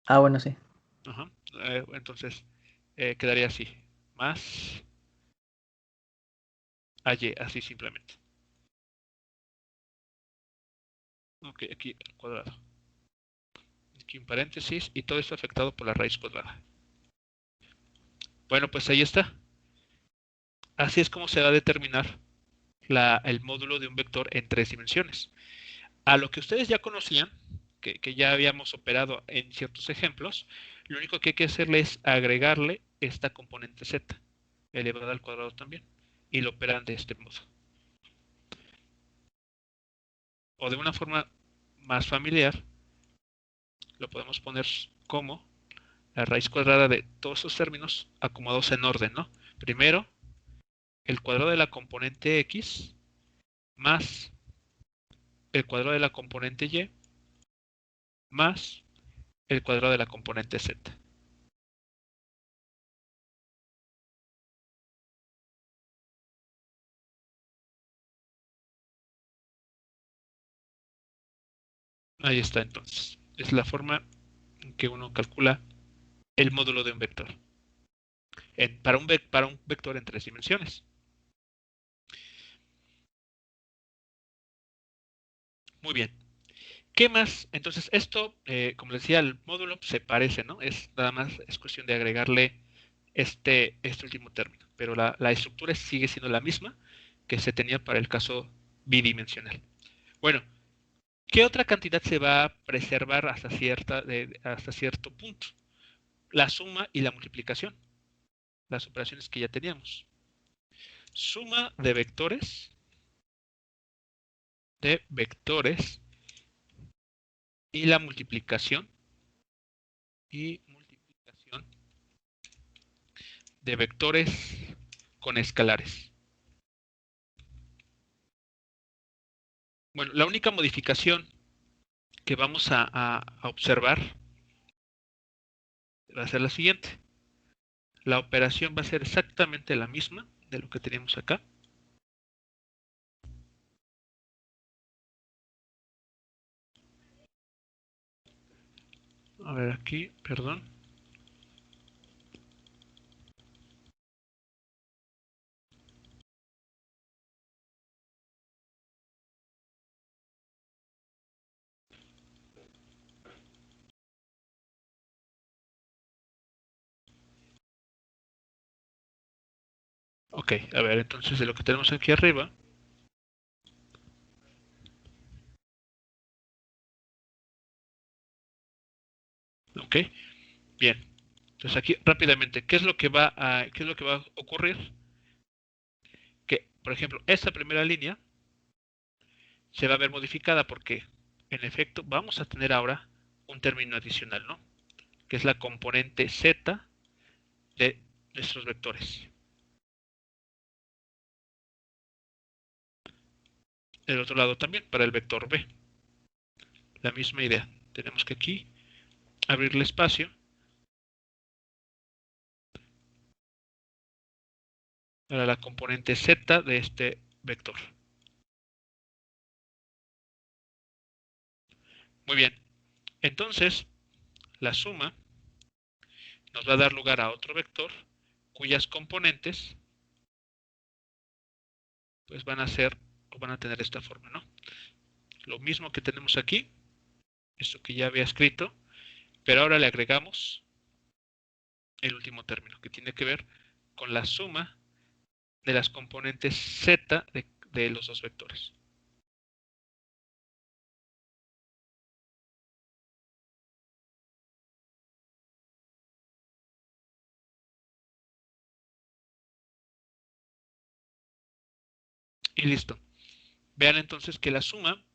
Ah, bueno, sí. ajá, entonces quedaría así. Más AY, así simplemente. Ok, aquí al cuadrado. Aquí un paréntesis y todo esto afectado por la raíz cuadrada. Bueno, pues ahí está. Así es como se va a determinar el módulo de un vector en 3 dimensiones. A lo que ustedes ya conocían, que ya habíamos operado en ciertos ejemplos, lo único que hay que hacerle es agregarle esta componente z, elevada al cuadrado también, y lo operan de este modo. O de una forma más familiar, lo podemos poner como la raíz cuadrada de todos esos términos acomodados en orden, ¿no? Primero, el cuadrado de la componente x más el cuadrado de la componente y más el cuadrado de la componente z. Ahí está entonces. Es la forma en que uno calcula el módulo de un vector. Para un vector en 3 dimensiones. Muy bien. ¿Qué más? Entonces, esto, como les decía, el módulo se parece, ¿no? Es nada más, es cuestión de agregarle este último término. Pero la estructura sigue siendo la misma que se tenía para el caso bidimensional. Bueno, ¿qué otra cantidad se va a preservar hasta cierto punto? La suma y la multiplicación. Las operaciones que ya teníamos. Suma de vectores y la multiplicación de vectores con escalares. Bueno, la única modificación que vamos a observar va a ser la siguiente. La operación va a ser exactamente la misma de lo que teníamos acá. A ver aquí, perdón. Ok, a ver, entonces de lo que tenemos aquí arriba. Ok, bien. Entonces aquí rápidamente, ¿qué es lo que va a ocurrir? Que, por ejemplo, esta primera línea se va a ver modificada porque, en efecto, vamos a tener ahora un término adicional, ¿no? Que es la componente z de nuestros vectores. Del otro lado también, para el vector b. La misma idea. Tenemos que aquí abrirle espacio para la componente z de este vector. Muy bien. Entonces, la suma nos va a dar lugar a otro vector cuyas componentes pues van a ser o van a tener esta forma, ¿no? Lo mismo que tenemos aquí, esto que ya había escrito, pero ahora le agregamos el último término que tiene que ver con la suma de las componentes z de los dos vectores. Y listo. Vean entonces que la suma,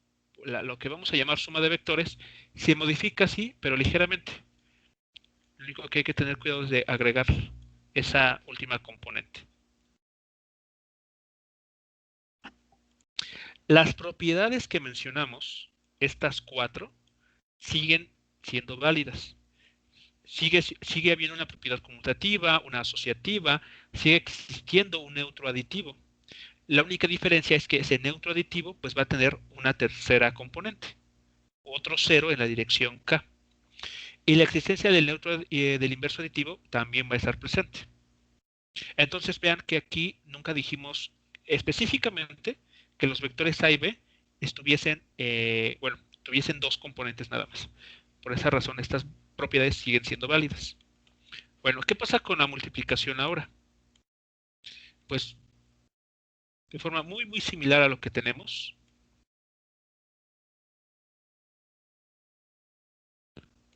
lo que vamos a llamar suma de vectores, se modifica así, pero ligeramente. Lo único que hay que tener cuidado es de agregar esa última componente. Las propiedades que mencionamos, estas 4, siguen siendo válidas. Sigue habiendo una propiedad conmutativa, una asociativa, sigue existiendo un neutro aditivo. La única diferencia es que ese neutro aditivo pues va a tener una tercera componente, otro 0 en la dirección K. Y la existencia del neutro del inverso aditivo también va a estar presente. Entonces vean que aquí nunca dijimos específicamente que los vectores A y B tuviesen dos componentes nada más. Por esa razón estas propiedades siguen siendo válidas. Bueno, ¿qué pasa con la multiplicación ahora? Pues de forma muy muy similar a lo que tenemos.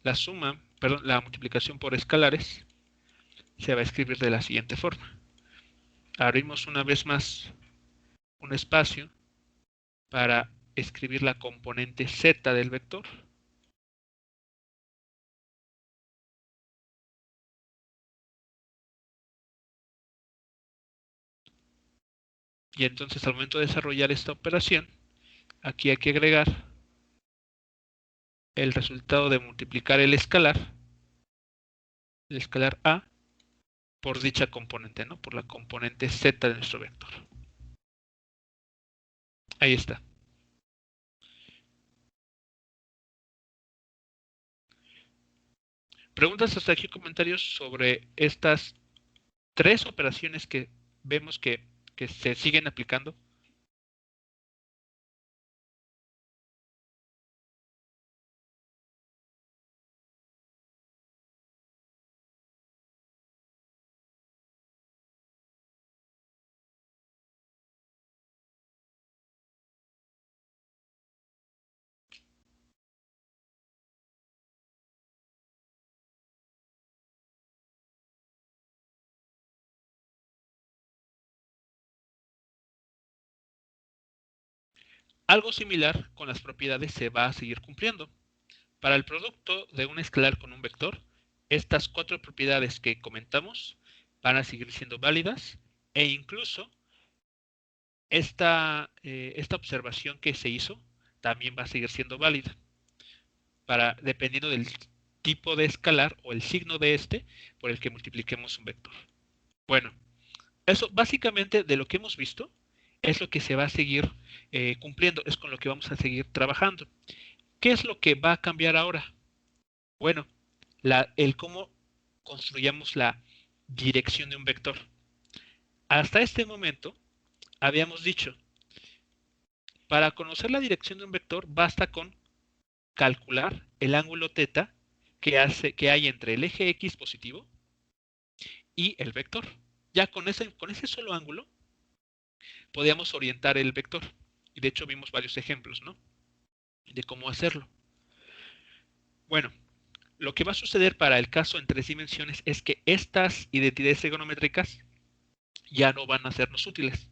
La multiplicación por escalares se va a escribir de la siguiente forma. Abrimos una vez más un espacio para escribir la componente z del vector. Y entonces al momento de desarrollar esta operación, aquí hay que agregar el resultado de multiplicar el escalar A, por dicha componente, ¿no? Por la componente z de nuestro vector. Ahí está. Preguntas hasta aquí, comentarios sobre estas 3 operaciones que vemos que se siguen aplicando. Algo similar con las propiedades se va a seguir cumpliendo. Para el producto de un escalar con un vector, estas 4 propiedades que comentamos van a seguir siendo válidas, e incluso esta observación que se hizo también va a seguir siendo válida, dependiendo del tipo de escalar o el signo de este por el que multipliquemos un vector. Bueno, eso básicamente de lo que hemos visto es lo que se va a seguir cumpliendo, es con lo que vamos a seguir trabajando. ¿Qué es lo que va a cambiar ahora? Bueno, el cómo construyamos la dirección de un vector. Hasta este momento habíamos dicho, para conocer la dirección de un vector basta con calcular el ángulo θ que hay entre el eje X positivo y el vector. Ya con ese solo ángulo podíamos orientar el vector. Y de hecho vimos varios ejemplos, ¿no? De cómo hacerlo. Bueno, lo que va a suceder para el caso en 3 dimensiones es que estas identidades trigonométricas ya no van a sernos útiles,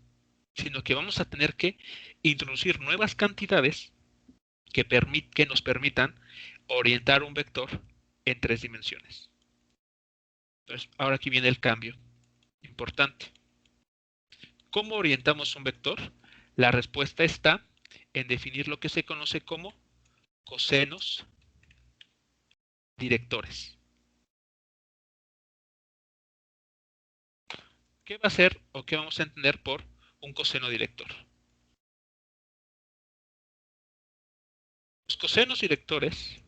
sino que vamos a tener que introducir nuevas cantidades que nos permitan orientar un vector en 3 dimensiones. Entonces, ahora aquí viene el cambio importante. ¿Cómo orientamos un vector? La respuesta está en definir lo que se conoce como cosenos directores. ¿Qué va a ser o qué vamos a entender por un coseno director? Los cosenos directores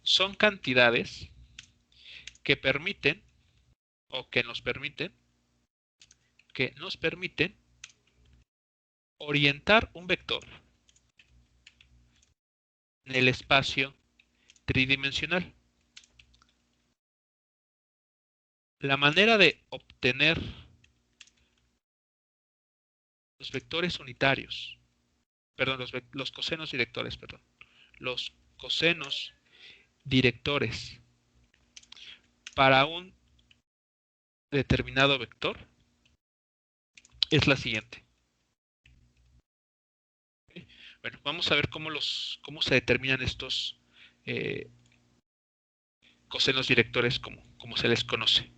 son cantidades que permiten o que nos permiten orientar un vector en el espacio tridimensional. La manera de obtener los vectores unitarios, perdón, los cosenos directores, perdón, los cosenos directores para un determinado vector es la siguiente. Bueno, vamos a ver cómo se determinan estos cosenos directores como se les conoce.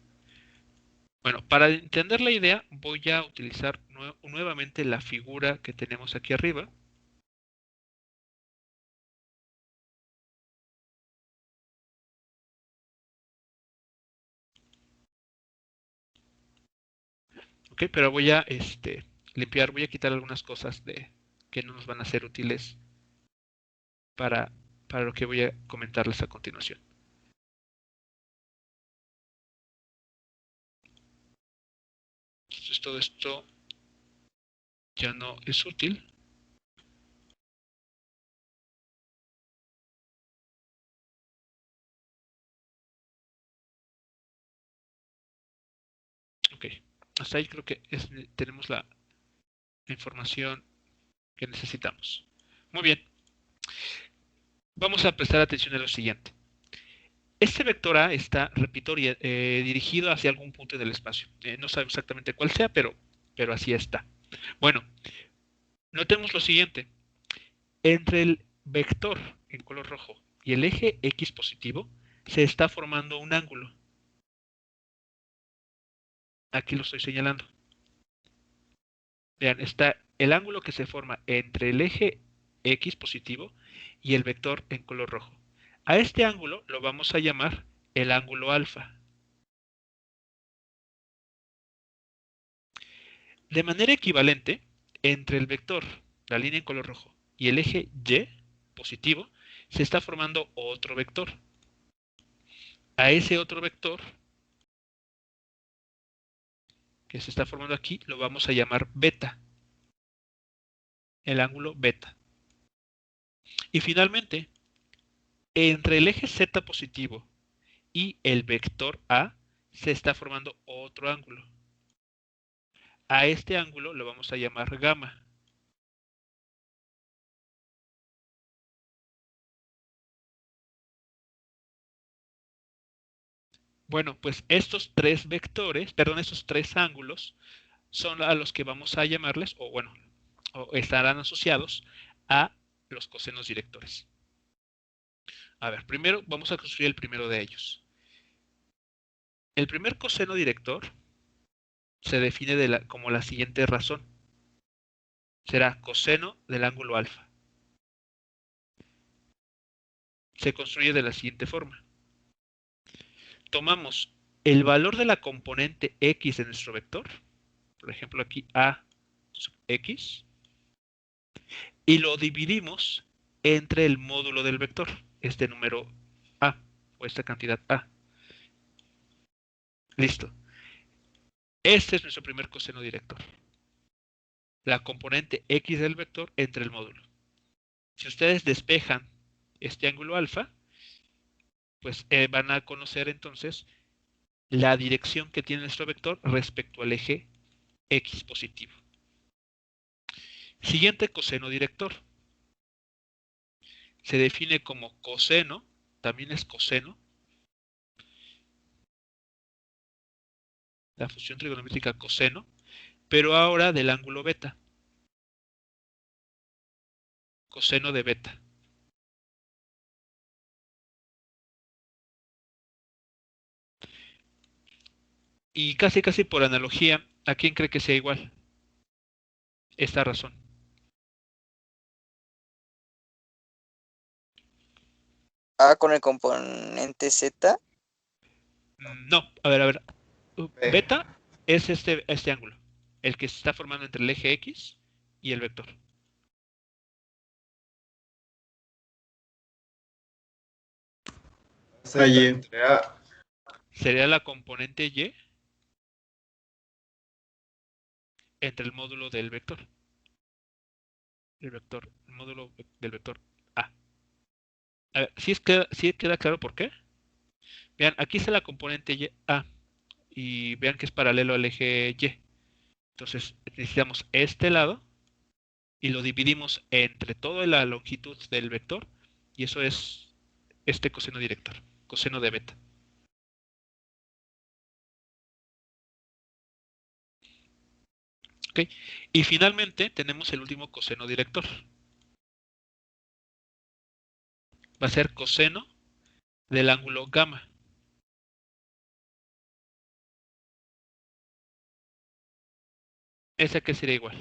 Bueno, para entender la idea voy a utilizar nuevamente la figura que tenemos aquí arriba. Ok, pero voy a limpiar, voy a quitar algunas cosas que no nos van a ser útiles para lo que voy a comentarles a continuación. Entonces todo esto ya no es útil. Ok, hasta ahí creo que tenemos la información que necesitamos. Muy bien. Vamos a prestar atención a lo siguiente. Este vector A está, repito, dirigido hacia algún punto del espacio. No sabemos exactamente cuál sea, pero así está. Bueno, notemos lo siguiente. Entre el vector en color rojo y el eje X positivo se está formando un ángulo. Aquí lo estoy señalando. Vean, está el ángulo que se forma entre el eje X positivo y el vector en color rojo. A este ángulo lo vamos a llamar el ángulo alfa. De manera equivalente, entre el vector, la línea en color rojo, y el eje Y positivo, se está formando otro vector. A ese otro vector que se está formando aquí lo vamos a llamar beta. El ángulo beta. Y finalmente, entre el eje Z positivo y el vector A se está formando otro ángulo. A este ángulo lo vamos a llamar gamma. Bueno, pues estos tres vectores, perdón, estos tres ángulos son a los que vamos a llamarles, o bueno, o estarán asociados a los cosenos directores. A ver, primero vamos a construir el primero de ellos. El primer coseno director se define como la siguiente razón. Será coseno del ángulo alfa. Se construye de la siguiente forma. Tomamos el valor de la componente x de nuestro vector, por ejemplo aquí a sub x, y lo dividimos entre el módulo del vector, este número a, o esta cantidad a. Listo. Este es nuestro primer coseno director. La componente x del vector entre el módulo. Si ustedes despejan este ángulo alfa, pues van a conocer entonces la dirección que tiene nuestro vector respecto al eje x positivo. Siguiente coseno director. Se define como coseno, también es coseno. La función trigonométrica coseno, pero ahora del ángulo beta. Coseno de beta. Y casi por analogía, ¿a quién cree que sea igual esta razón? A con el componente Z. No, a ver. B. Beta es este ángulo, el que se está formando entre el eje X y el vector. Z entre A. Sería la componente Y entre el módulo del vector. El módulo del vector A. A ver, ¿sí queda claro por qué? Vean, aquí está la componente Y A. Y vean que es paralelo al eje Y. Entonces necesitamos este lado y lo dividimos entre toda la longitud del vector. Y eso es este coseno director, coseno de beta. ¿Okay? Y finalmente tenemos el último coseno director. Va a ser coseno del ángulo gamma. ¿Ese que sería igual?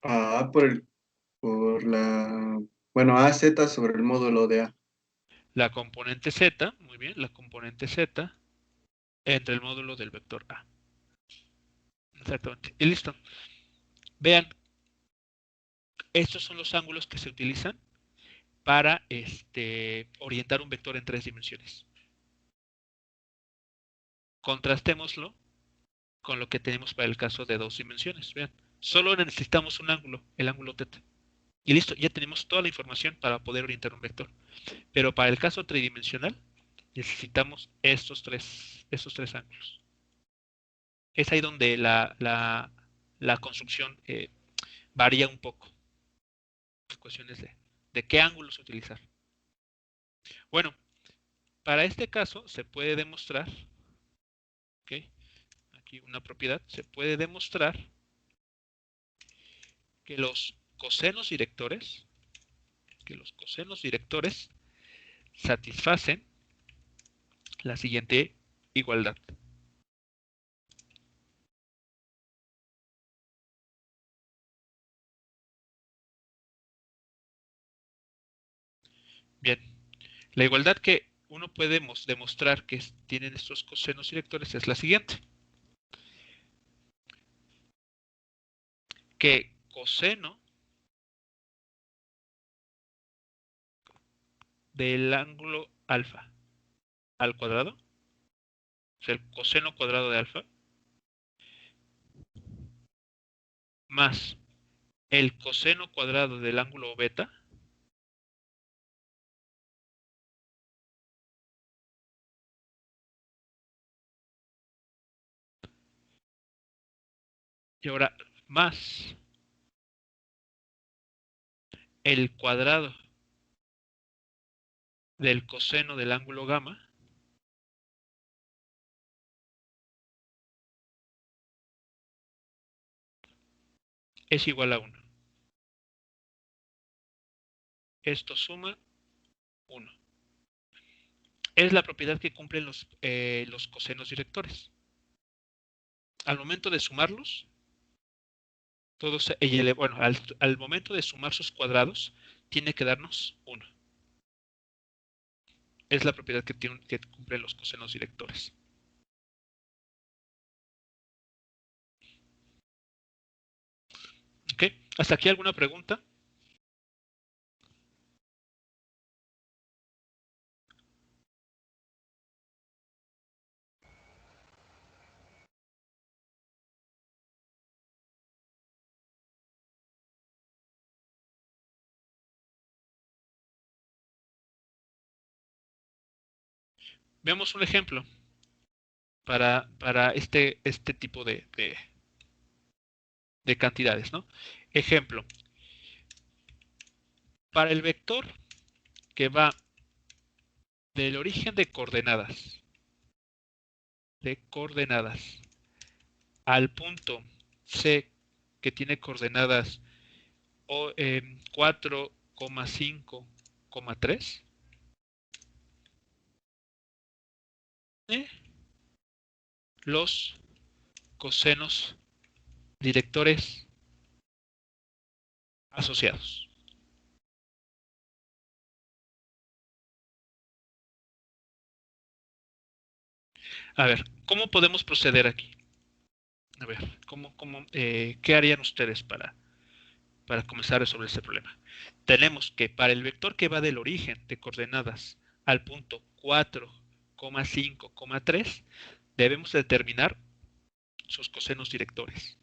A por la, bueno, AZ sobre el módulo de A. La componente z, muy bien, la componente z entre el módulo del vector A. Exactamente. Y listo. Vean, estos son los ángulos que se utilizan para orientar un vector en 3 dimensiones. Contrastémoslo con lo que tenemos para el caso de 2 dimensiones. Vean, solo necesitamos un ángulo, el ángulo θ. Y listo, ya tenemos toda la información para poder orientar un vector. Pero para el caso tridimensional necesitamos estos tres ángulos. Es ahí donde la construcción varía un poco. Cuestiones de qué ángulos utilizar. Bueno, para este caso se puede demostrar, ¿okay? Aquí una propiedad, se puede demostrar que los cosenos directores satisfacen la siguiente igualdad. Bien, la igualdad que uno puede demostrar que tienen estos cosenos directores es la siguiente. que coseno del ángulo alfa al cuadrado, o sea, el coseno cuadrado de alfa, más el coseno cuadrado del ángulo beta, y ahora más el cuadrado del coseno del ángulo gamma, es igual a 1. Esto suma 1. Es la propiedad que cumplen los cosenos directores. Al momento de sumarlos, todos, bueno, al momento de sumar sus cuadrados, tiene que darnos 1. Es la propiedad que cumplen los cosenos directores. ¿Ok? ¿Hasta aquí alguna pregunta? Veamos un ejemplo para este tipo de cantidades, ¿no? Ejemplo. Para el vector que va del origen de coordenadas al punto C, que tiene coordenadas 4,5,3, los cosenos directores asociados. A ver, ¿cómo podemos proceder aquí? A ver, ¿qué harían ustedes para comenzar a resolver este problema? Tenemos que para el vector que va del origen de coordenadas al punto 4,5,3, debemos determinar sus cosenos directores.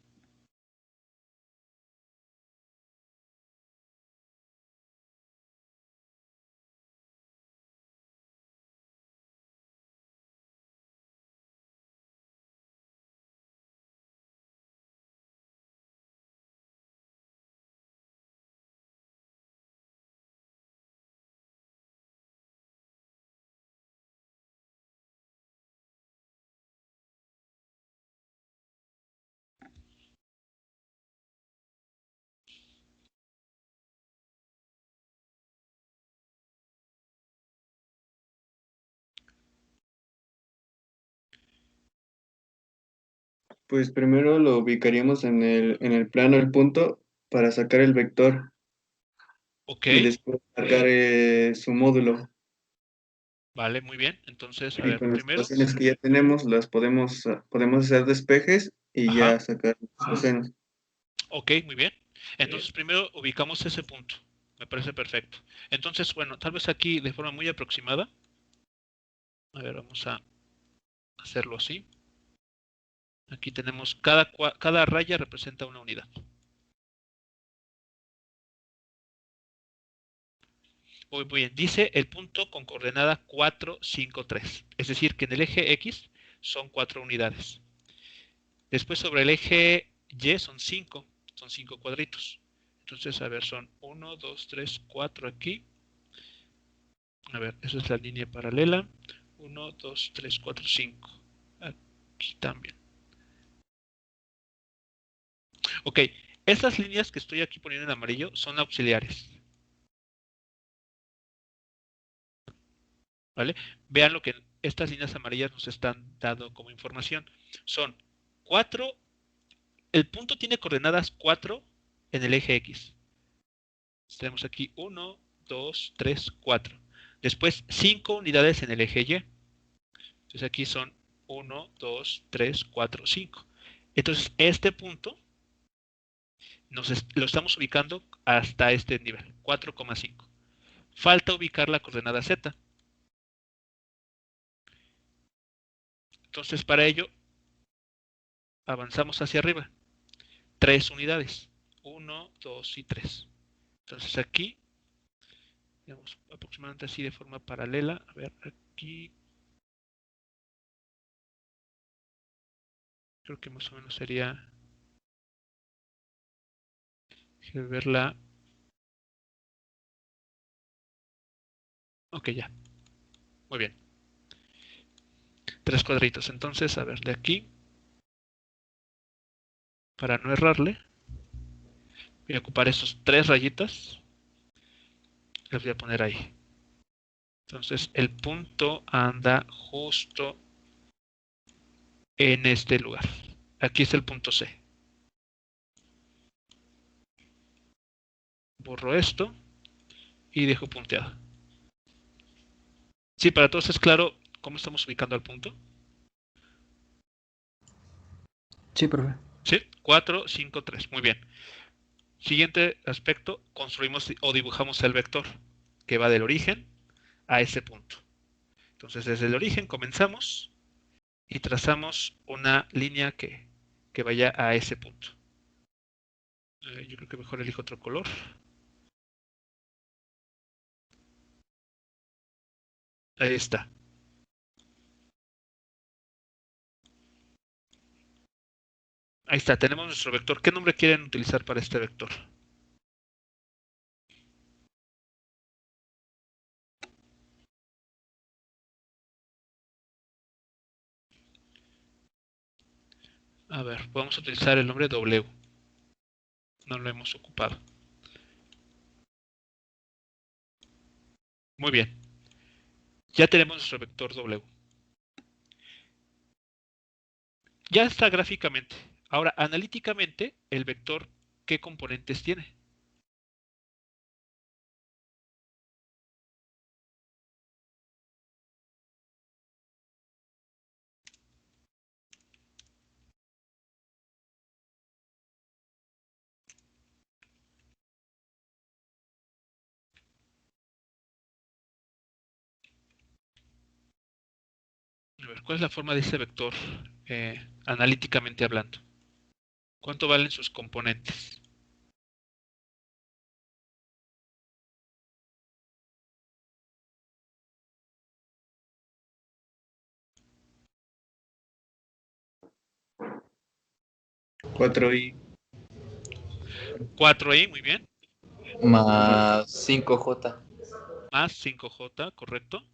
Pues primero lo ubicaríamos en el plano, el punto, para sacar el vector Ok, y después sacar su módulo. vale, muy bien. Entonces, a Y ver, con las primero, ecuaciones que ya tenemos, las podemos hacer despejes y ajá, ya sacar los cosenos. ok, muy bien. Entonces, primero ubicamos ese punto. Me parece perfecto. Entonces, bueno, tal vez aquí de forma muy aproximada. A ver, vamos a hacerlo así. Aquí tenemos cada raya representa una unidad. Muy bien, dice el punto con coordenada 4, 5, 3. Es decir, que en el eje X son 4 unidades. Después sobre el eje Y son 5 cuadritos. Entonces, a ver, son 1, 2, 3, 4 aquí. A ver, esa es la línea paralela. 1, 2, 3, 4, 5. Aquí también. Ok, estas líneas que estoy aquí poniendo en amarillo son auxiliares. ¿Vale? Vean lo que estas líneas amarillas nos están dando como información. Son 4, el punto tiene coordenadas 4 en el eje X. Tenemos aquí 1, 2, 3, 4. Después 5 unidades en el eje Y. Entonces aquí son 1, 2, 3, 4, 5. Entonces este punto Lo estamos ubicando hasta este nivel, 4,5. Falta ubicar la coordenada z. Entonces, para ello, avanzamos hacia arriba. 3 unidades. 1, 2 y 3. Entonces aquí, digamos, aproximadamente así de forma paralela. A ver, aquí. Creo que más o menos sería... Déjame verla. Ok, ya. Muy bien. 3 cuadritos. Entonces, a ver, de aquí, para no errarle, voy a ocupar esos 3 rayitas. Las voy a poner ahí. Entonces, el punto anda justo en este lugar. Aquí es el punto C. Borro esto y dejo punteado. Sí, para todos es claro cómo estamos ubicando al punto. Sí, profe. Sí, 4, 5, 3. Muy bien. Siguiente aspecto, construimos o dibujamos el vector que va del origen a ese punto. Entonces, desde el origen comenzamos y trazamos una línea que vaya a ese punto. Yo creo que mejor elijo otro color. Ahí está. Ahí está, tenemos nuestro vector. ¿Qué nombre quieren utilizar para este vector? A ver, podemos utilizar el nombre W. No lo hemos ocupado. Muy bien. Ya tenemos nuestro vector W. Ya está gráficamente. Ahora, analíticamente, el vector, ¿qué componentes tiene? A ver, ¿cuál es la forma de ese vector analíticamente hablando? ¿Cuánto valen sus componentes? Cuatro y 4i, muy bien. Más 5J. Más 5j, correcto.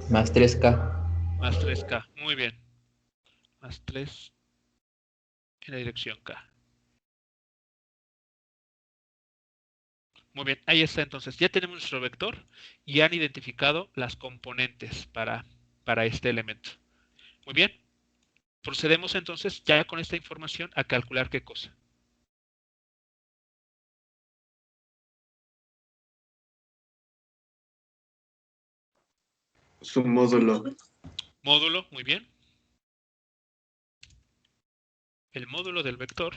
Más 3K. Más 3k, muy bien. Más 3 en la dirección k. Muy bien, ahí está entonces. Ya tenemos nuestro vector y han identificado las componentes para este elemento. Muy bien. Procedemos entonces ya con esta información a calcular qué cosa. su módulo. Módulo, muy bien. El módulo del vector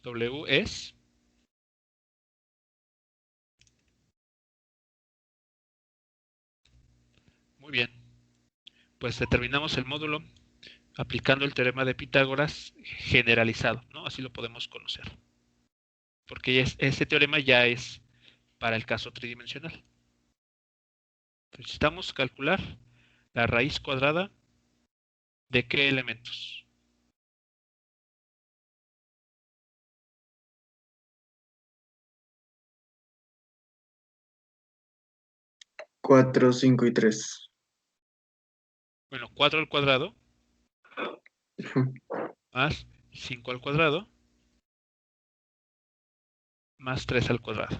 W es muy bien. Pues determinamos el módulo aplicando el teorema de Pitágoras generalizado, ¿no? Así lo podemos conocer. Porque ese teorema ya es para el caso tridimensional. Necesitamos calcular la raíz cuadrada de qué elementos. 4, 5 y 3. Bueno, 4 al cuadrado más 5 al cuadrado más 3 al cuadrado.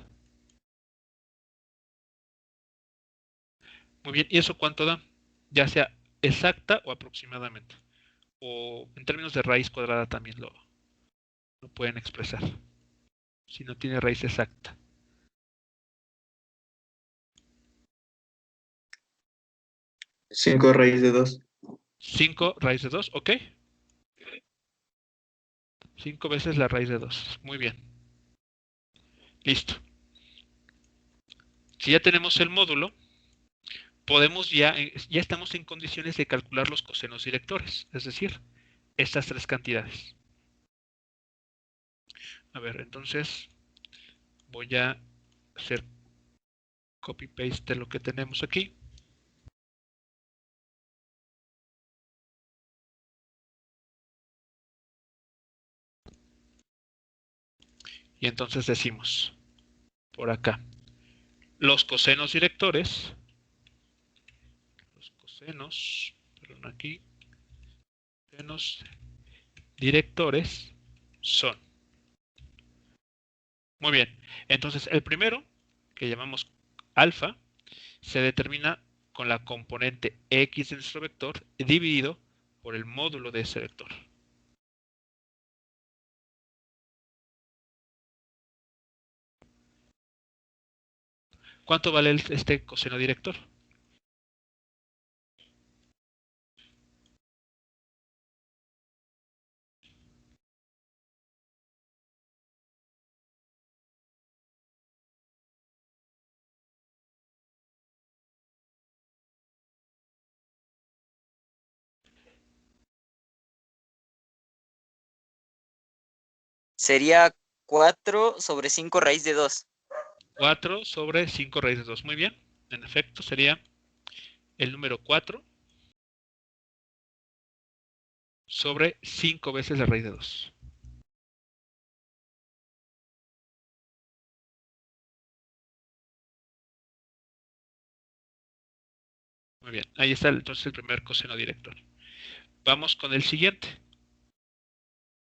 Muy bien, ¿y eso cuánto da? Ya sea exacta o aproximadamente. O en términos de raíz cuadrada también lo pueden expresar. Si no tiene raíz exacta. 5 raíz de 2. 5 raíz de 2, ok. 5 veces la raíz de 2. Muy bien. Listo. Si ya tenemos el módulo, podemos ya estamos en condiciones de calcular los cosenos directores, es decir, estas tres cantidades. A ver, entonces voy a hacer copy-paste de lo que tenemos aquí. Y entonces decimos, por acá, los cosenos directores, perdón, aquí, cosenos directores son. Muy bien, entonces el primero, que llamamos alfa, se determina con la componente x de nuestro vector dividido por el módulo de ese vector. ¿Cuánto vale este coseno director? Sería 4 sobre 5 raíz de 2. 4 sobre 5 raíz de 2. Muy bien. En efecto, sería el número 4 sobre 5 veces la raíz de 2. Muy bien. Ahí está entonces el primer coseno director. Vamos con el siguiente.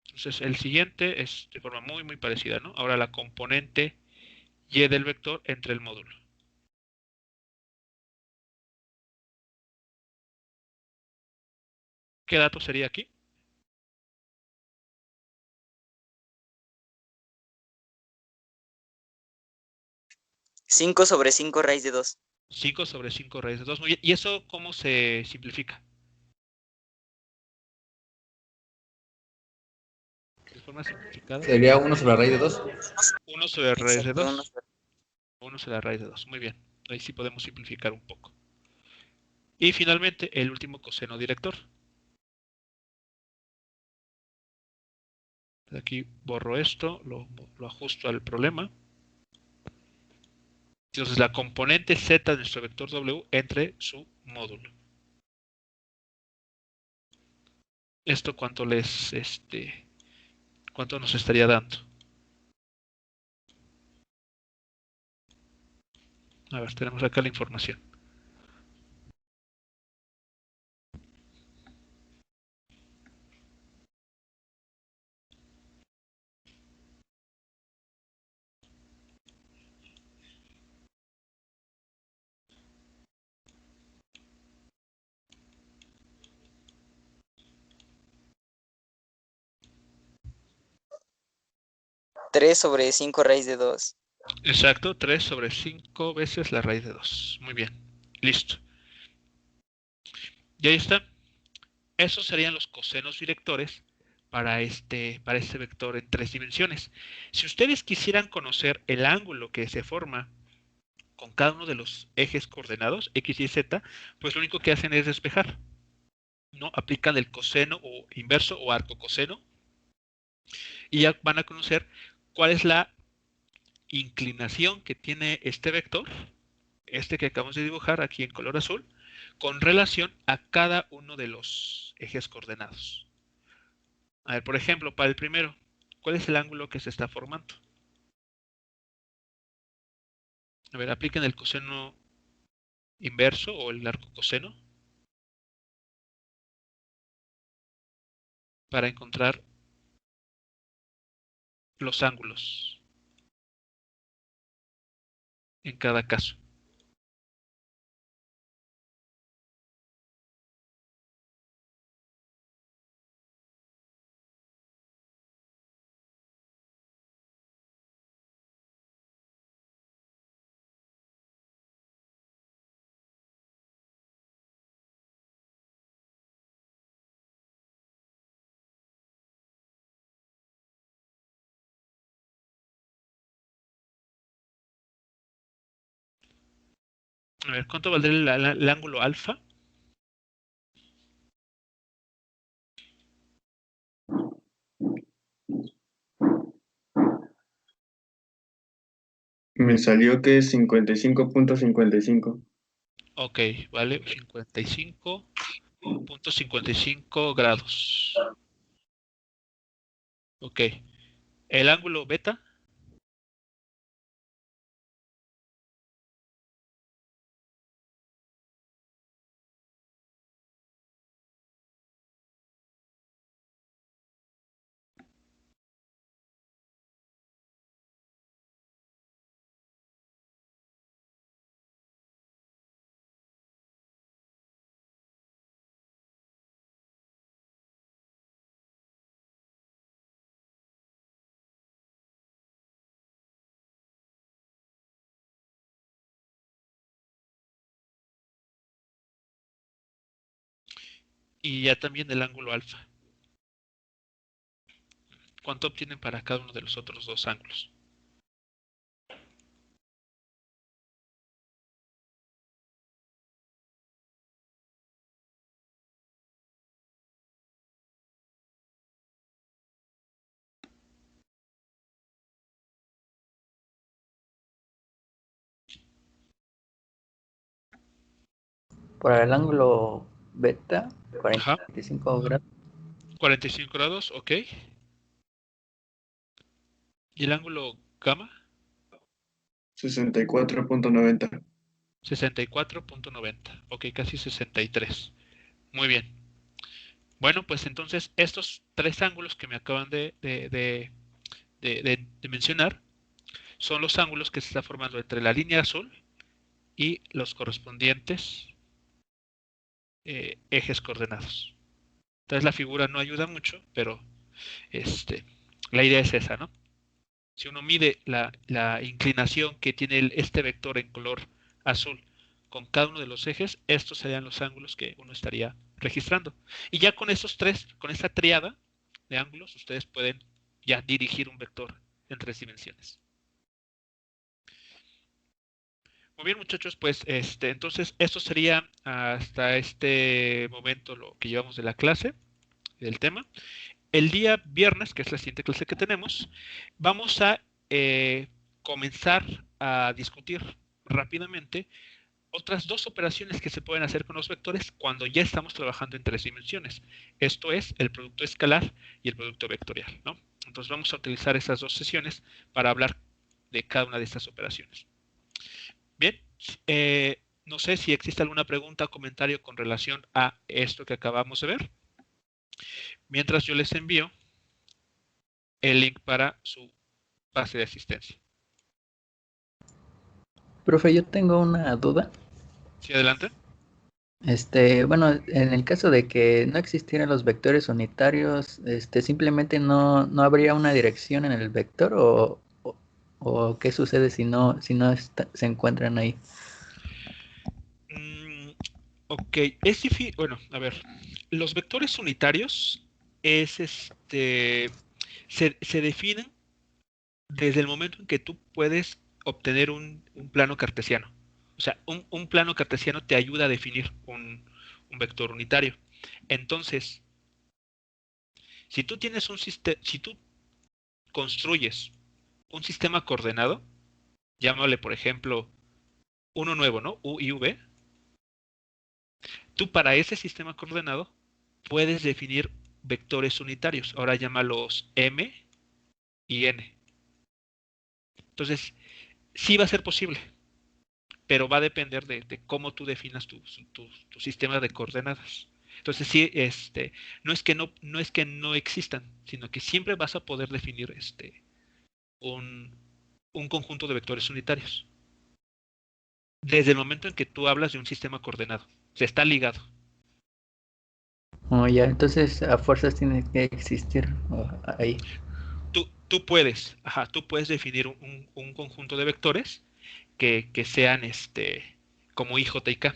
Entonces, el siguiente es de forma muy parecida, ¿no? Ahora la componente y del vector entre el módulo. ¿Qué dato sería aquí? 5 sobre 5 raíz de 2. 5 sobre 5 raíz de 2. Muy bien. ¿Y eso cómo se simplifica? De forma simplificada. Sería 1 sobre la raíz de 2. 1 sobre la raíz de Exacto, 2. 1 sobre la raíz de 2. Muy bien. Ahí sí podemos simplificar un poco. Y finalmente, el último coseno director. Aquí borro esto, lo ajusto al problema. Entonces, la componente z de nuestro vector w entre su módulo. ¿Esto cuánto cuánto nos estaría dando? A ver, tenemos acá la información. Tres sobre 5 raíz de 2. Exacto, 3 sobre 5 veces la raíz de 2. Muy bien, listo. Y ahí está. Esos serían los cosenos directores para este vector en 3 dimensiones. Si ustedes quisieran conocer el ángulo que se forma con cada uno de los ejes coordenados, x, y, z, pues lo único que hacen es despejar. ¿No? Aplican el coseno o inverso o arco coseno y ya van a conocer cuál es la inclinación que tiene este vector, este que acabamos de dibujar aquí en color azul, con relación a cada uno de los ejes coordenados. A ver, por ejemplo, para el primero, ¿cuál es el ángulo que se está formando? A ver, apliquen el coseno inverso o el arco coseno para encontrar los ángulos en cada caso. A ver, ¿cuánto valdría el ángulo alfa? Me salió que es 55.55. Ok, vale, 55.55 grados. Ok. El ángulo beta, y ya también el ángulo alfa. ¿Cuánto obtienen para cada uno de los otros dos ángulos? Para el ángulo beta, Ajá, 45 grados. 45 grados, ok. ¿Y el ángulo gamma? 64.90. 64.90. Ok, casi 63. Muy bien. Bueno, pues entonces estos tres ángulos que me acaban de mencionar son los ángulos que se está formando entre la línea azul y los correspondientes ejes coordenados. Entonces la figura no ayuda mucho, pero la idea es esa, ¿no? Si uno mide la inclinación que tiene este vector en color azul con cada uno de los ejes, estos serían los ángulos que uno estaría registrando. Y ya con esos tres, con esta triada de ángulos, ustedes pueden ya dirigir un vector en 3 dimensiones. Muy bien, muchachos, pues entonces esto sería hasta este momento lo que llevamos de la clase, del tema. El día viernes, que es la siguiente clase que tenemos, vamos a comenzar a discutir rápidamente otras dos operaciones que se pueden hacer con los vectores cuando ya estamos trabajando en 3 dimensiones. Esto es el producto escalar y el producto vectorial, ¿no? Entonces vamos a utilizar estas dos sesiones para hablar de cada una de estas operaciones. Bien, no sé si existe alguna pregunta o comentario con relación a esto que acabamos de ver. Mientras yo les envío el link para su base de asistencia. Profe, yo tengo una duda. Sí, adelante. Bueno, en el caso de que no existieran los vectores unitarios, simplemente no habría una dirección en el vector o qué sucede si no se encuentran ahí. Ok, es difícil. Bueno, a ver, los vectores unitarios es se definen desde el momento en que tú puedes obtener un plano cartesiano. O sea, un plano cartesiano te ayuda a definir un vector unitario. Entonces, si tú tienes si tú construyes un sistema coordenado, llámale por ejemplo uno nuevo, ¿no? U y V. Tú para ese sistema coordenado puedes definir vectores unitarios. Ahora llámalos M y N. Entonces, sí va a ser posible, pero va a depender de cómo tú definas tu sistema de coordenadas. Entonces, sí, no es que no existan, sino que siempre vas a poder definir un, un conjunto de vectores unitarios. Desde el momento en que tú hablas de un sistema coordenado. Se está ligado. Oh, ya, entonces a fuerzas tiene que existir ahí. Tú puedes definir un conjunto de vectores que sean como I, J y K.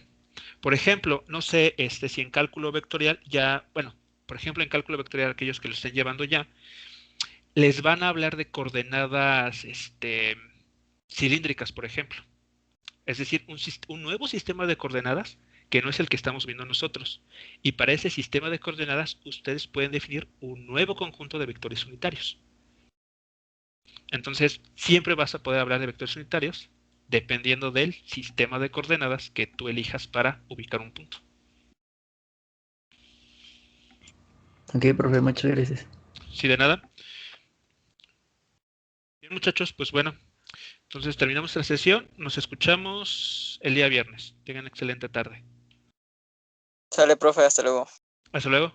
Por ejemplo, no sé si en cálculo vectorial ya, bueno, por ejemplo, en cálculo vectorial, aquellos que lo estén llevando ya, les van a hablar de coordenadas cilíndricas, por ejemplo. es decir, un nuevo sistema de coordenadas que no es el que estamos viendo nosotros. Y para ese sistema de coordenadas, ustedes pueden definir un nuevo conjunto de vectores unitarios. Entonces, siempre vas a poder hablar de vectores unitarios dependiendo del sistema de coordenadas que tú elijas para ubicar un punto. Ok, profe, muchas gracias. Sí, de nada. Bien, muchachos, pues bueno. Entonces terminamos la sesión. Nos escuchamos el día viernes. Tengan excelente tarde. Sale, profe, hasta luego. Hasta luego.